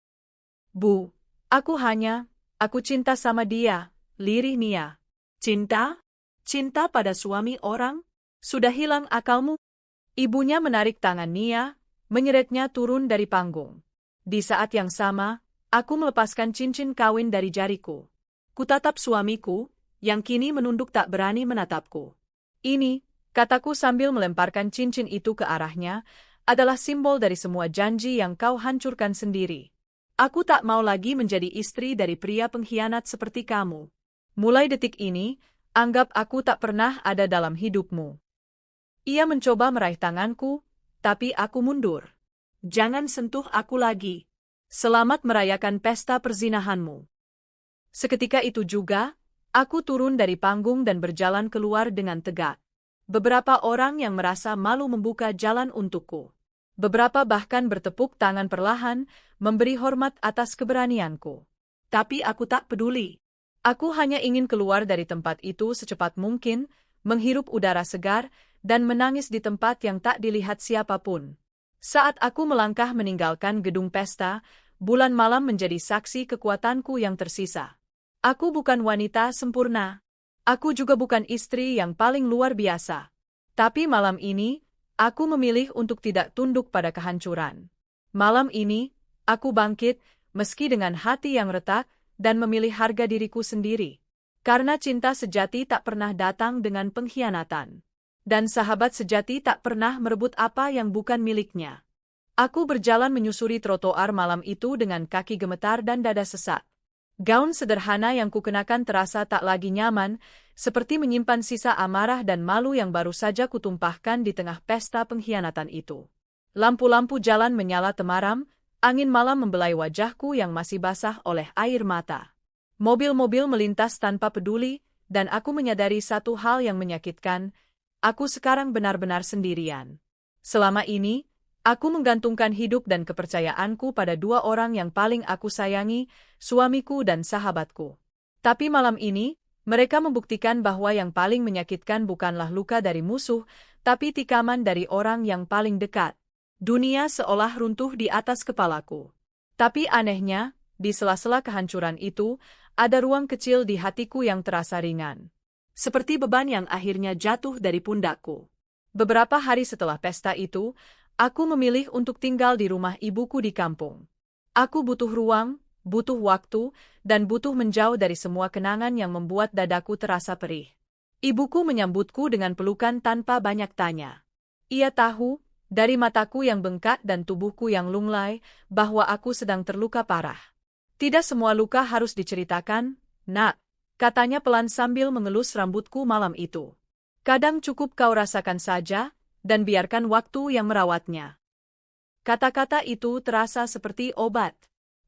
"Bu, aku cinta sama dia," lirih Nia. "Cinta? Cinta pada suami orang? Sudah hilang akalmu?" Ibunya menarik tangan Nia, menyeretnya turun dari panggung. Di saat yang sama, aku melepaskan cincin kawin dari jariku. Kutatap suamiku, yang kini menunduk tak berani menatapku. "Ini," kataku sambil melemparkan cincin itu ke arahnya, "adalah simbol dari semua janji yang kau hancurkan sendiri. Aku tak mau lagi menjadi istri dari pria pengkhianat seperti kamu. Mulai detik ini, anggap aku tak pernah ada dalam hidupmu." Ia mencoba meraih tanganku, tapi aku mundur. "Jangan sentuh aku lagi. Selamat merayakan pesta perzinahanmu." Seketika itu juga, aku turun dari panggung dan berjalan keluar dengan tegak. Beberapa orang yang merasa malu membuka jalan untukku. Beberapa bahkan bertepuk tangan perlahan, memberi hormat atas keberanianku. Tapi aku tak peduli. Aku hanya ingin keluar dari tempat itu secepat mungkin, menghirup udara segar, dan menangis di tempat yang tak dilihat siapapun. Saat aku melangkah meninggalkan gedung pesta, bulan malam menjadi saksi kekuatanku yang tersisa. Aku bukan wanita sempurna. Aku juga bukan istri yang paling luar biasa. Tapi malam ini, aku memilih untuk tidak tunduk pada kehancuran. Malam ini, aku bangkit, meski dengan hati yang retak, dan memilih harga diriku sendiri. Karena cinta sejati tak pernah datang dengan pengkhianatan. Dan sahabat sejati tak pernah merebut apa yang bukan miliknya. Aku berjalan menyusuri trotoar malam itu dengan kaki gemetar dan dada sesak. Gaun sederhana yang kukenakan terasa tak lagi nyaman, seperti menyimpan sisa amarah dan malu yang baru saja kutumpahkan di tengah pesta pengkhianatan itu. Lampu-lampu jalan menyala temaram, angin malam membelai wajahku yang masih basah oleh air mata. Mobil-mobil melintas tanpa peduli, dan aku menyadari satu hal yang menyakitkan, aku sekarang benar-benar sendirian. Selama ini, aku menggantungkan hidup dan kepercayaanku pada dua orang yang paling aku sayangi, suamiku dan sahabatku. Tapi malam ini, mereka membuktikan bahwa yang paling menyakitkan bukanlah luka dari musuh, tapi tikaman dari orang yang paling dekat. Dunia seolah runtuh di atas kepalaku. Tapi anehnya, di sela-sela kehancuran itu, ada ruang kecil di hatiku yang terasa ringan. Seperti beban yang akhirnya jatuh dari pundakku. Beberapa hari setelah pesta itu, aku memilih untuk tinggal di rumah ibuku di kampung. Aku butuh ruang, butuh waktu, dan butuh menjauh dari semua kenangan yang membuat dadaku terasa perih. Ibuku menyambutku dengan pelukan tanpa banyak tanya. Ia tahu, dari mataku yang bengkak dan tubuhku yang lunglai, bahwa aku sedang terluka parah. "Tidak semua luka harus diceritakan, Nak," katanya pelan sambil mengelus rambutku malam itu. Kadang cukup kau rasakan saja, dan biarkan waktu yang merawatnya. Kata-kata itu terasa seperti obat.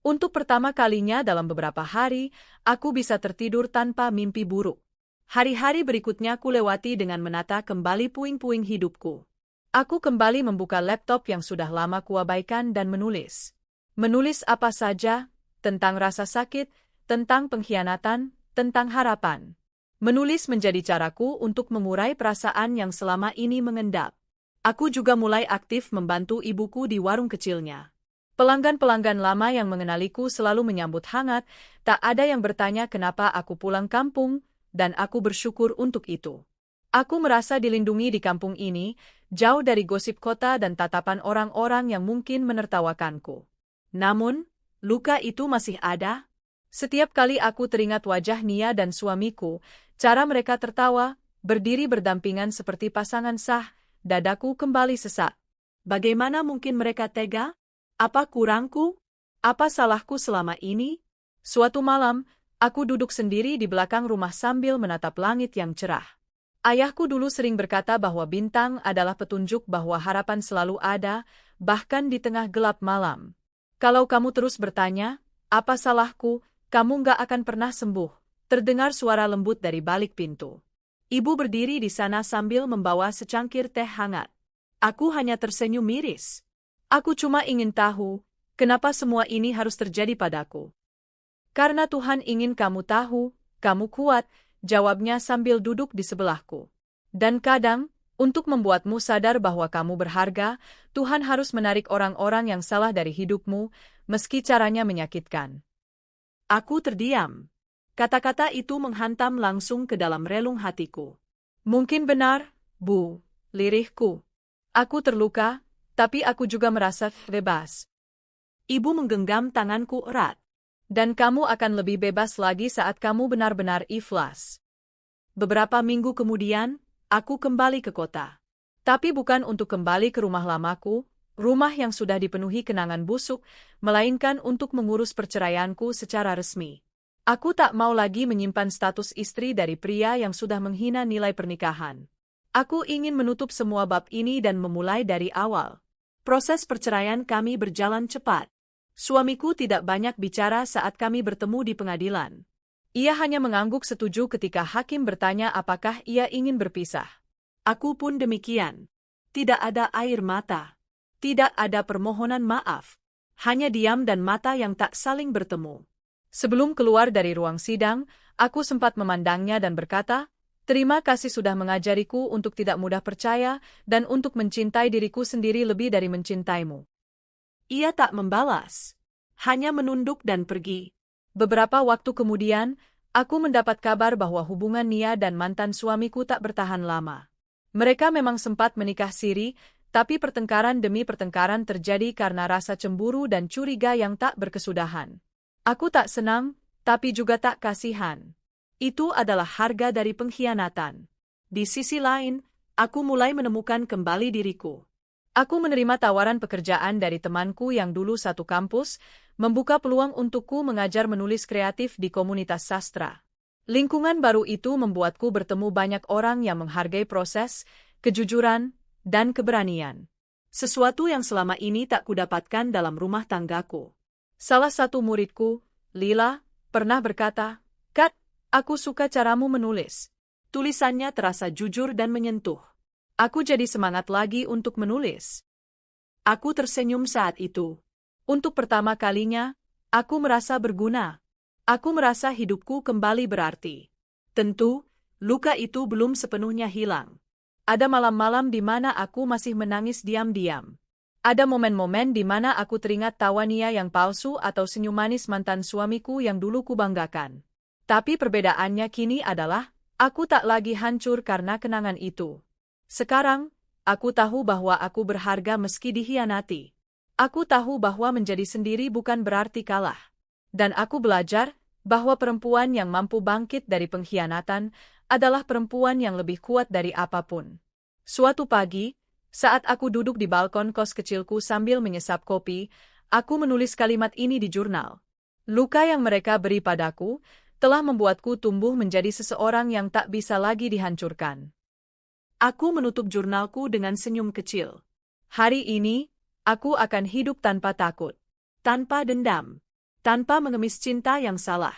Untuk pertama kalinya dalam beberapa hari, aku bisa tertidur tanpa mimpi buruk. Hari-hari berikutnya kulewati dengan menata kembali puing-puing hidupku. Aku kembali membuka laptop yang sudah lama kuabaikan dan menulis. Menulis apa saja, tentang rasa sakit, tentang pengkhianatan, tentang harapan. Menulis menjadi caraku untuk mengurai perasaan yang selama ini mengendap. Aku juga mulai aktif membantu ibuku di warung kecilnya. Pelanggan-pelanggan lama yang mengenaliku selalu menyambut hangat, tak ada yang bertanya kenapa aku pulang kampung, dan aku bersyukur untuk itu. Aku merasa dilindungi di kampung ini, jauh dari gosip kota dan tatapan orang-orang yang mungkin menertawakanku. Namun, luka itu masih ada. Setiap kali aku teringat wajah Nia dan suamiku, cara mereka tertawa, berdiri berdampingan seperti pasangan sah, dadaku kembali sesak. Bagaimana mungkin mereka tega? Apa kurangku? Apa salahku selama ini? Suatu malam, aku duduk sendiri di belakang rumah sambil menatap langit yang cerah. Ayahku dulu sering berkata bahwa bintang adalah petunjuk bahwa harapan selalu ada, bahkan di tengah gelap malam. Kalau kamu terus bertanya, apa salahku, kamu nggak akan pernah sembuh. Terdengar suara lembut dari balik pintu. Ibu berdiri di sana sambil membawa secangkir teh hangat. Aku hanya tersenyum miris. Aku cuma ingin tahu, kenapa semua ini harus terjadi padaku. Karena Tuhan ingin kamu tahu, kamu kuat, jawabnya sambil duduk di sebelahku. Dan kadang, untuk membuatmu sadar bahwa kamu berharga, Tuhan harus menarik orang-orang yang salah dari hidupmu, meski caranya menyakitkan. Aku terdiam. Kata-kata itu menghantam langsung ke dalam relung hatiku. Mungkin benar, Bu, lirihku. Aku terluka, tapi aku juga merasa bebas. Ibu menggenggam tanganku erat. Dan kamu akan lebih bebas lagi saat kamu benar-benar ikhlas. Beberapa minggu kemudian, aku kembali ke kota. Tapi bukan untuk kembali ke rumah lamaku, rumah yang sudah dipenuhi kenangan busuk, melainkan untuk mengurus perceraianku secara resmi. Aku tak mau lagi menyimpan status istri dari pria yang sudah menghina nilai pernikahan. Aku ingin menutup semua bab ini dan memulai dari awal. Proses perceraian kami berjalan cepat. Suamiku tidak banyak bicara saat kami bertemu di pengadilan. Ia hanya mengangguk setuju ketika hakim bertanya apakah ia ingin berpisah. Aku pun demikian. Tidak ada air mata. Tidak ada permohonan maaf. Hanya diam dan mata yang tak saling bertemu. Sebelum keluar dari ruang sidang, aku sempat memandangnya dan berkata, "Terima kasih sudah mengajariku untuk tidak mudah percaya dan untuk mencintai diriku sendiri lebih dari mencintaimu." Ia tak membalas, hanya menunduk dan pergi. Beberapa waktu kemudian, aku mendapat kabar bahwa hubungan Nia dan mantan suamiku tak bertahan lama. Mereka memang sempat menikah siri, tapi pertengkaran demi pertengkaran terjadi karena rasa cemburu dan curiga yang tak berkesudahan. Aku tak senang, tapi juga tak kasihan. Itu adalah harga dari pengkhianatan. Di sisi lain, aku mulai menemukan kembali diriku. Aku menerima tawaran pekerjaan dari temanku yang dulu satu kampus, membuka peluang untukku mengajar menulis kreatif di komunitas sastra. Lingkungan baru itu membuatku bertemu banyak orang yang menghargai proses, kejujuran, dan keberanian. Sesuatu yang selama ini tak kudapatkan dalam rumah tanggaku. Salah satu muridku, Lila, pernah berkata, "Kat, aku suka caramu menulis." Tulisannya terasa jujur dan menyentuh. Aku jadi semangat lagi untuk menulis. Aku tersenyum saat itu. Untuk pertama kalinya, aku merasa berguna. Aku merasa hidupku kembali berarti. Tentu, luka itu belum sepenuhnya hilang. Ada malam-malam di mana aku masih menangis diam-diam. Ada momen-momen di mana aku teringat tawa Nia yang palsu atau senyum manis mantan suamiku yang dulu kubanggakan. Tapi perbedaannya kini adalah, aku tak lagi hancur karena kenangan itu. Sekarang, aku tahu bahwa aku berharga meski dikhianati. Aku tahu bahwa menjadi sendiri bukan berarti kalah. Dan aku belajar bahwa perempuan yang mampu bangkit dari pengkhianatan adalah perempuan yang lebih kuat dari apapun. Suatu pagi, saat aku duduk di balkon kos kecilku sambil menyesap kopi, aku menulis kalimat ini di jurnal. Luka yang mereka beri padaku, telah membuatku tumbuh menjadi seseorang yang tak bisa lagi dihancurkan. Aku menutup jurnalku dengan senyum kecil. Hari ini, aku akan hidup tanpa takut, tanpa dendam, tanpa mengemis cinta yang salah.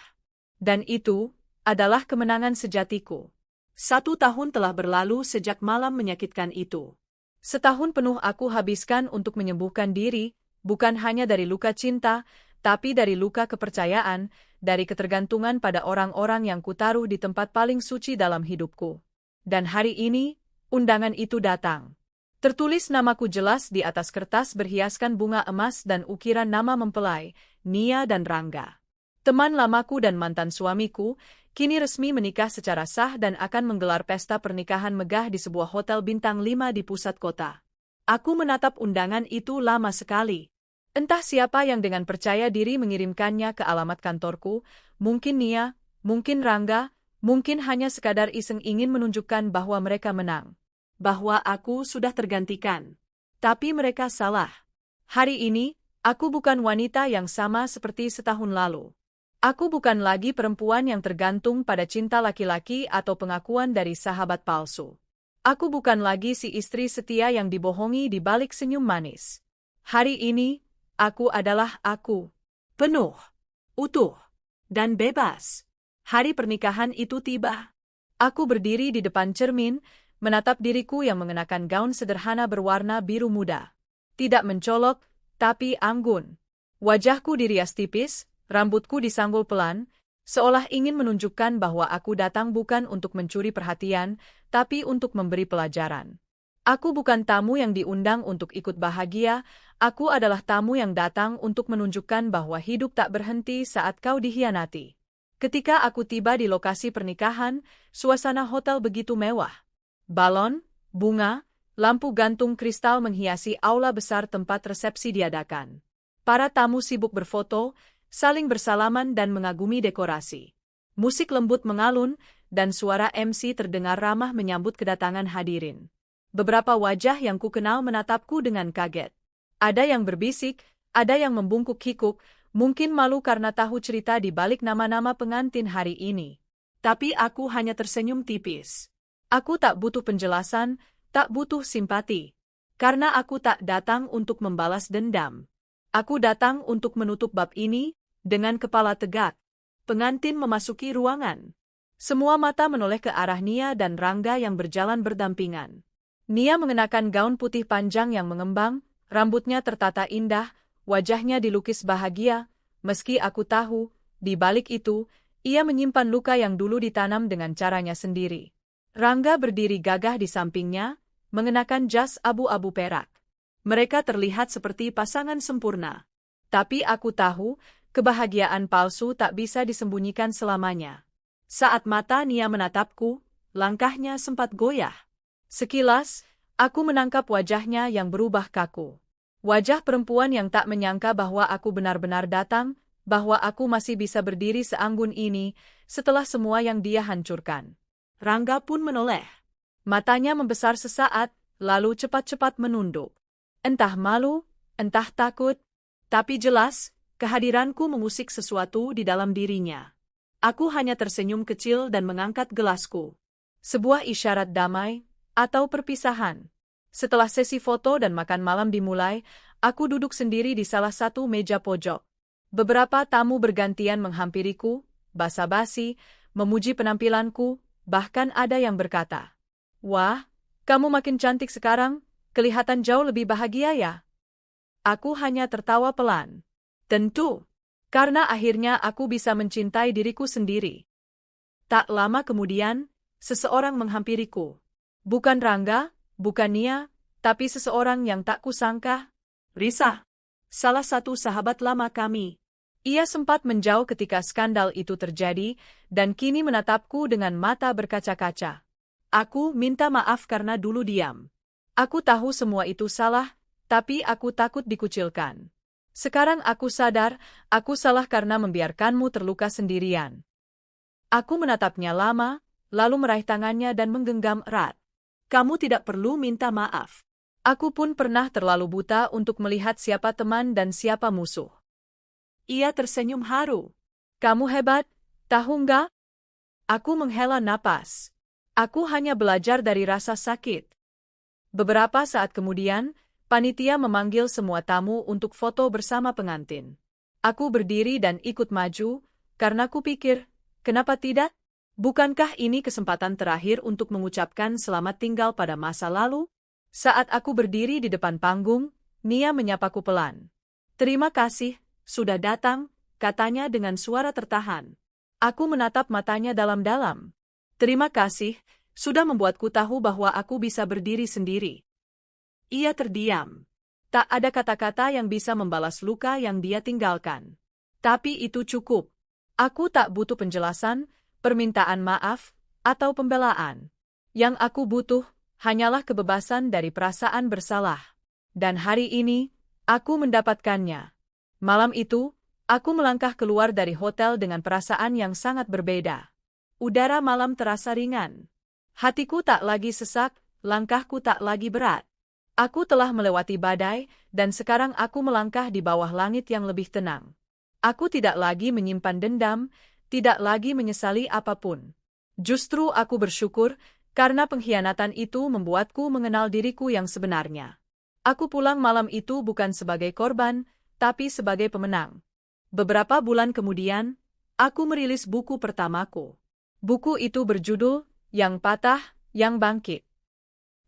Dan itu adalah kemenangan sejatiku. 1 tahun telah berlalu sejak malam menyakitkan itu. Setahun penuh aku habiskan untuk menyembuhkan diri, bukan hanya dari luka cinta, tapi dari luka kepercayaan, dari ketergantungan pada orang-orang yang kutaruh di tempat paling suci dalam hidupku. Dan hari ini, undangan itu datang. Tertulis namaku jelas di atas kertas berhiaskan bunga emas dan ukiran nama mempelai, Nia dan Rangga. Teman lamaku dan mantan suamiku, kini resmi menikah secara sah dan akan menggelar pesta pernikahan megah di sebuah hotel bintang 5 di pusat kota. Aku menatap undangan itu lama sekali. Entah siapa yang dengan percaya diri mengirimkannya ke alamat kantorku, mungkin Nia, mungkin Rangga, mungkin hanya sekadar iseng ingin menunjukkan bahwa mereka menang. Bahwa aku sudah tergantikan. Tapi mereka salah. Hari ini, aku bukan wanita yang sama seperti setahun lalu. Aku bukan lagi perempuan yang tergantung pada cinta laki-laki atau pengakuan dari sahabat palsu. Aku bukan lagi si istri setia yang dibohongi di balik senyum manis. Hari ini, aku adalah aku. Penuh, utuh, dan bebas. Hari pernikahan itu tiba. Aku berdiri di depan cermin, menatap diriku yang mengenakan gaun sederhana berwarna biru muda. Tidak mencolok, tapi anggun. Wajahku dirias tipis, rambutku disanggul pelan, seolah ingin menunjukkan bahwa aku datang bukan untuk mencuri perhatian, tapi untuk memberi pelajaran. Aku bukan tamu yang diundang untuk ikut bahagia, aku adalah tamu yang datang untuk menunjukkan bahwa hidup tak berhenti saat kau dikhianati. Ketika aku tiba di lokasi pernikahan, suasana hotel begitu mewah. Balon, bunga, lampu gantung kristal menghiasi aula besar tempat resepsi diadakan. Para tamu sibuk berfoto, saling bersalaman dan mengagumi dekorasi. Musik lembut mengalun, dan suara MC terdengar ramah menyambut kedatangan hadirin. Beberapa wajah yang kukenal menatapku dengan kaget. Ada yang berbisik, ada yang membungkuk-hikuk, mungkin malu karena tahu cerita di balik nama-nama pengantin hari ini. Tapi aku hanya tersenyum tipis. Aku tak butuh penjelasan, tak butuh simpati. Karena aku tak datang untuk membalas dendam. Aku datang untuk menutup bab ini, dengan kepala tegak. Pengantin memasuki ruangan. Semua mata menoleh ke arah Nia dan Rangga yang berjalan berdampingan. Nia mengenakan gaun putih panjang yang mengembang, rambutnya tertata indah, wajahnya dilukis bahagia, meski aku tahu, di balik itu, ia menyimpan luka yang dulu ditanam dengan caranya sendiri. Rangga berdiri gagah di sampingnya, mengenakan jas abu-abu perak. Mereka terlihat seperti pasangan sempurna. Tapi aku tahu, kebahagiaan palsu tak bisa disembunyikan selamanya. Saat mata Nia menatapku, langkahnya sempat goyah. Sekilas, aku menangkap wajahnya yang berubah kaku. Wajah perempuan yang tak menyangka bahwa aku benar-benar datang, bahwa aku masih bisa berdiri seanggun ini, setelah semua yang dia hancurkan. Rangga pun menoleh. Matanya membesar sesaat, lalu cepat-cepat menunduk. Entah malu, entah takut, tapi jelas, kehadiranku mengusik sesuatu di dalam dirinya. Aku hanya tersenyum kecil dan mengangkat gelasku. Sebuah isyarat damai, atau perpisahan. Setelah sesi foto dan makan malam dimulai, aku duduk sendiri di salah satu meja pojok. Beberapa tamu bergantian menghampiriku, basa-basi, memuji penampilanku, bahkan ada yang berkata, "Wah, kamu makin cantik sekarang, kelihatan jauh lebih bahagia ya?" Aku hanya tertawa pelan. Tentu, karena akhirnya aku bisa mencintai diriku sendiri. Tak lama kemudian, seseorang menghampiriku. Bukan Rangga, bukan Nia, tapi seseorang yang tak kusangka, Risa, salah satu sahabat lama kami. Ia sempat menjauh ketika skandal itu terjadi, dan kini menatapku dengan mata berkaca-kaca. Aku minta maaf karena dulu diam. Aku tahu semua itu salah, tapi aku takut dikucilkan. Sekarang aku sadar, aku salah karena membiarkanmu terluka sendirian. Aku menatapnya lama, lalu meraih tangannya dan menggenggam erat. Kamu tidak perlu minta maaf. Aku pun pernah terlalu buta untuk melihat siapa teman dan siapa musuh. Ia tersenyum haru. Kamu hebat, Tahu nggak? Aku menghela napas. Aku hanya belajar dari rasa sakit. Beberapa saat kemudian, panitia memanggil semua tamu untuk foto bersama pengantin. Aku berdiri dan ikut maju, karena kupikir, kenapa tidak? Bukankah ini kesempatan terakhir untuk mengucapkan selamat tinggal pada masa lalu? Saat aku berdiri di depan panggung, Nia menyapaku pelan. Terima kasih, sudah datang, katanya dengan suara tertahan. Aku menatap matanya dalam-dalam. Terima kasih, sudah membuatku tahu bahwa aku bisa berdiri sendiri. Ia terdiam. Tak ada kata-kata yang bisa membalas luka yang dia tinggalkan. Tapi itu cukup. Aku tak butuh penjelasan, permintaan maaf, atau pembelaan. Yang aku butuh, hanyalah kebebasan dari perasaan bersalah. Dan hari ini, aku mendapatkannya. Malam itu, aku melangkah keluar dari hotel dengan perasaan yang sangat berbeda. Udara malam terasa ringan. Hatiku tak lagi sesak, langkahku tak lagi berat. Aku telah melewati badai, dan sekarang aku melangkah di bawah langit yang lebih tenang. Aku tidak lagi menyimpan dendam, tidak lagi menyesali apapun. Justru aku bersyukur, karena pengkhianatan itu membuatku mengenal diriku yang sebenarnya. Aku pulang malam itu bukan sebagai korban, tapi sebagai pemenang. Beberapa bulan kemudian, aku merilis buku pertamaku. Buku itu berjudul, Yang Patah, Yang Bangkit.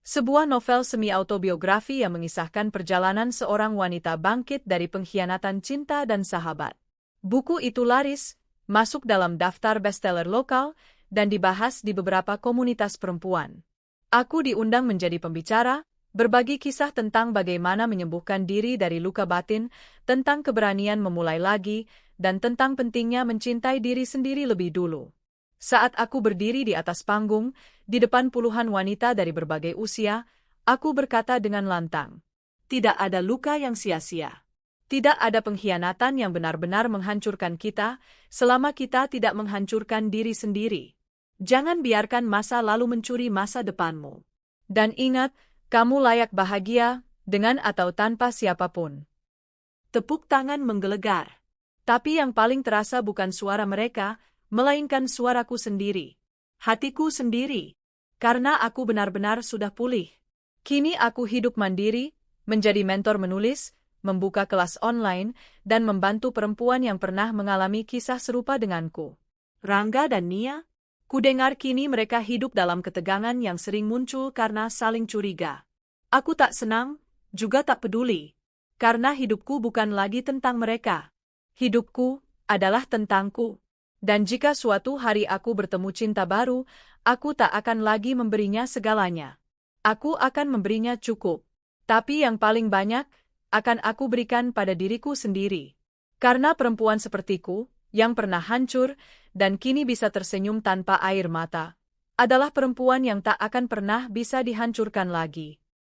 Sebuah novel semi-autobiografi yang mengisahkan perjalanan seorang wanita bangkit dari pengkhianatan cinta dan sahabat. Buku itu laris, masuk dalam daftar bestseller lokal, dan dibahas di beberapa komunitas perempuan. Aku diundang menjadi pembicara, berbagi kisah tentang bagaimana menyembuhkan diri dari luka batin, tentang keberanian memulai lagi, dan tentang pentingnya mencintai diri sendiri lebih dulu. Saat aku berdiri di atas panggung, di depan puluhan wanita dari berbagai usia, aku berkata dengan lantang, tidak ada luka yang sia-sia. Tidak ada pengkhianatan yang benar-benar menghancurkan kita, selama kita tidak menghancurkan diri sendiri. Jangan biarkan masa lalu mencuri masa depanmu. Dan ingat, kamu layak bahagia, dengan atau tanpa siapapun. Tepuk tangan menggelegar. Tapi yang paling terasa bukan suara mereka, melainkan suaraku sendiri. Hatiku sendiri. Karena aku benar-benar sudah pulih. Kini aku hidup mandiri, menjadi mentor menulis, membuka kelas online, dan membantu perempuan yang pernah mengalami kisah serupa denganku. Rangga dan Nia? Kudengar kini mereka hidup dalam ketegangan yang sering muncul karena saling curiga. Aku tak senang, juga tak peduli. Karena hidupku bukan lagi tentang mereka. Hidupku adalah tentangku. Dan jika suatu hari aku bertemu cinta baru, aku tak akan lagi memberinya segalanya. Aku akan memberinya cukup. Tapi yang paling banyak, akan aku berikan pada diriku sendiri. Karena perempuan sepertiku, yang pernah hancur, dan kini bisa tersenyum tanpa air mata, adalah perempuan yang tak akan pernah bisa dihancurkan lagi.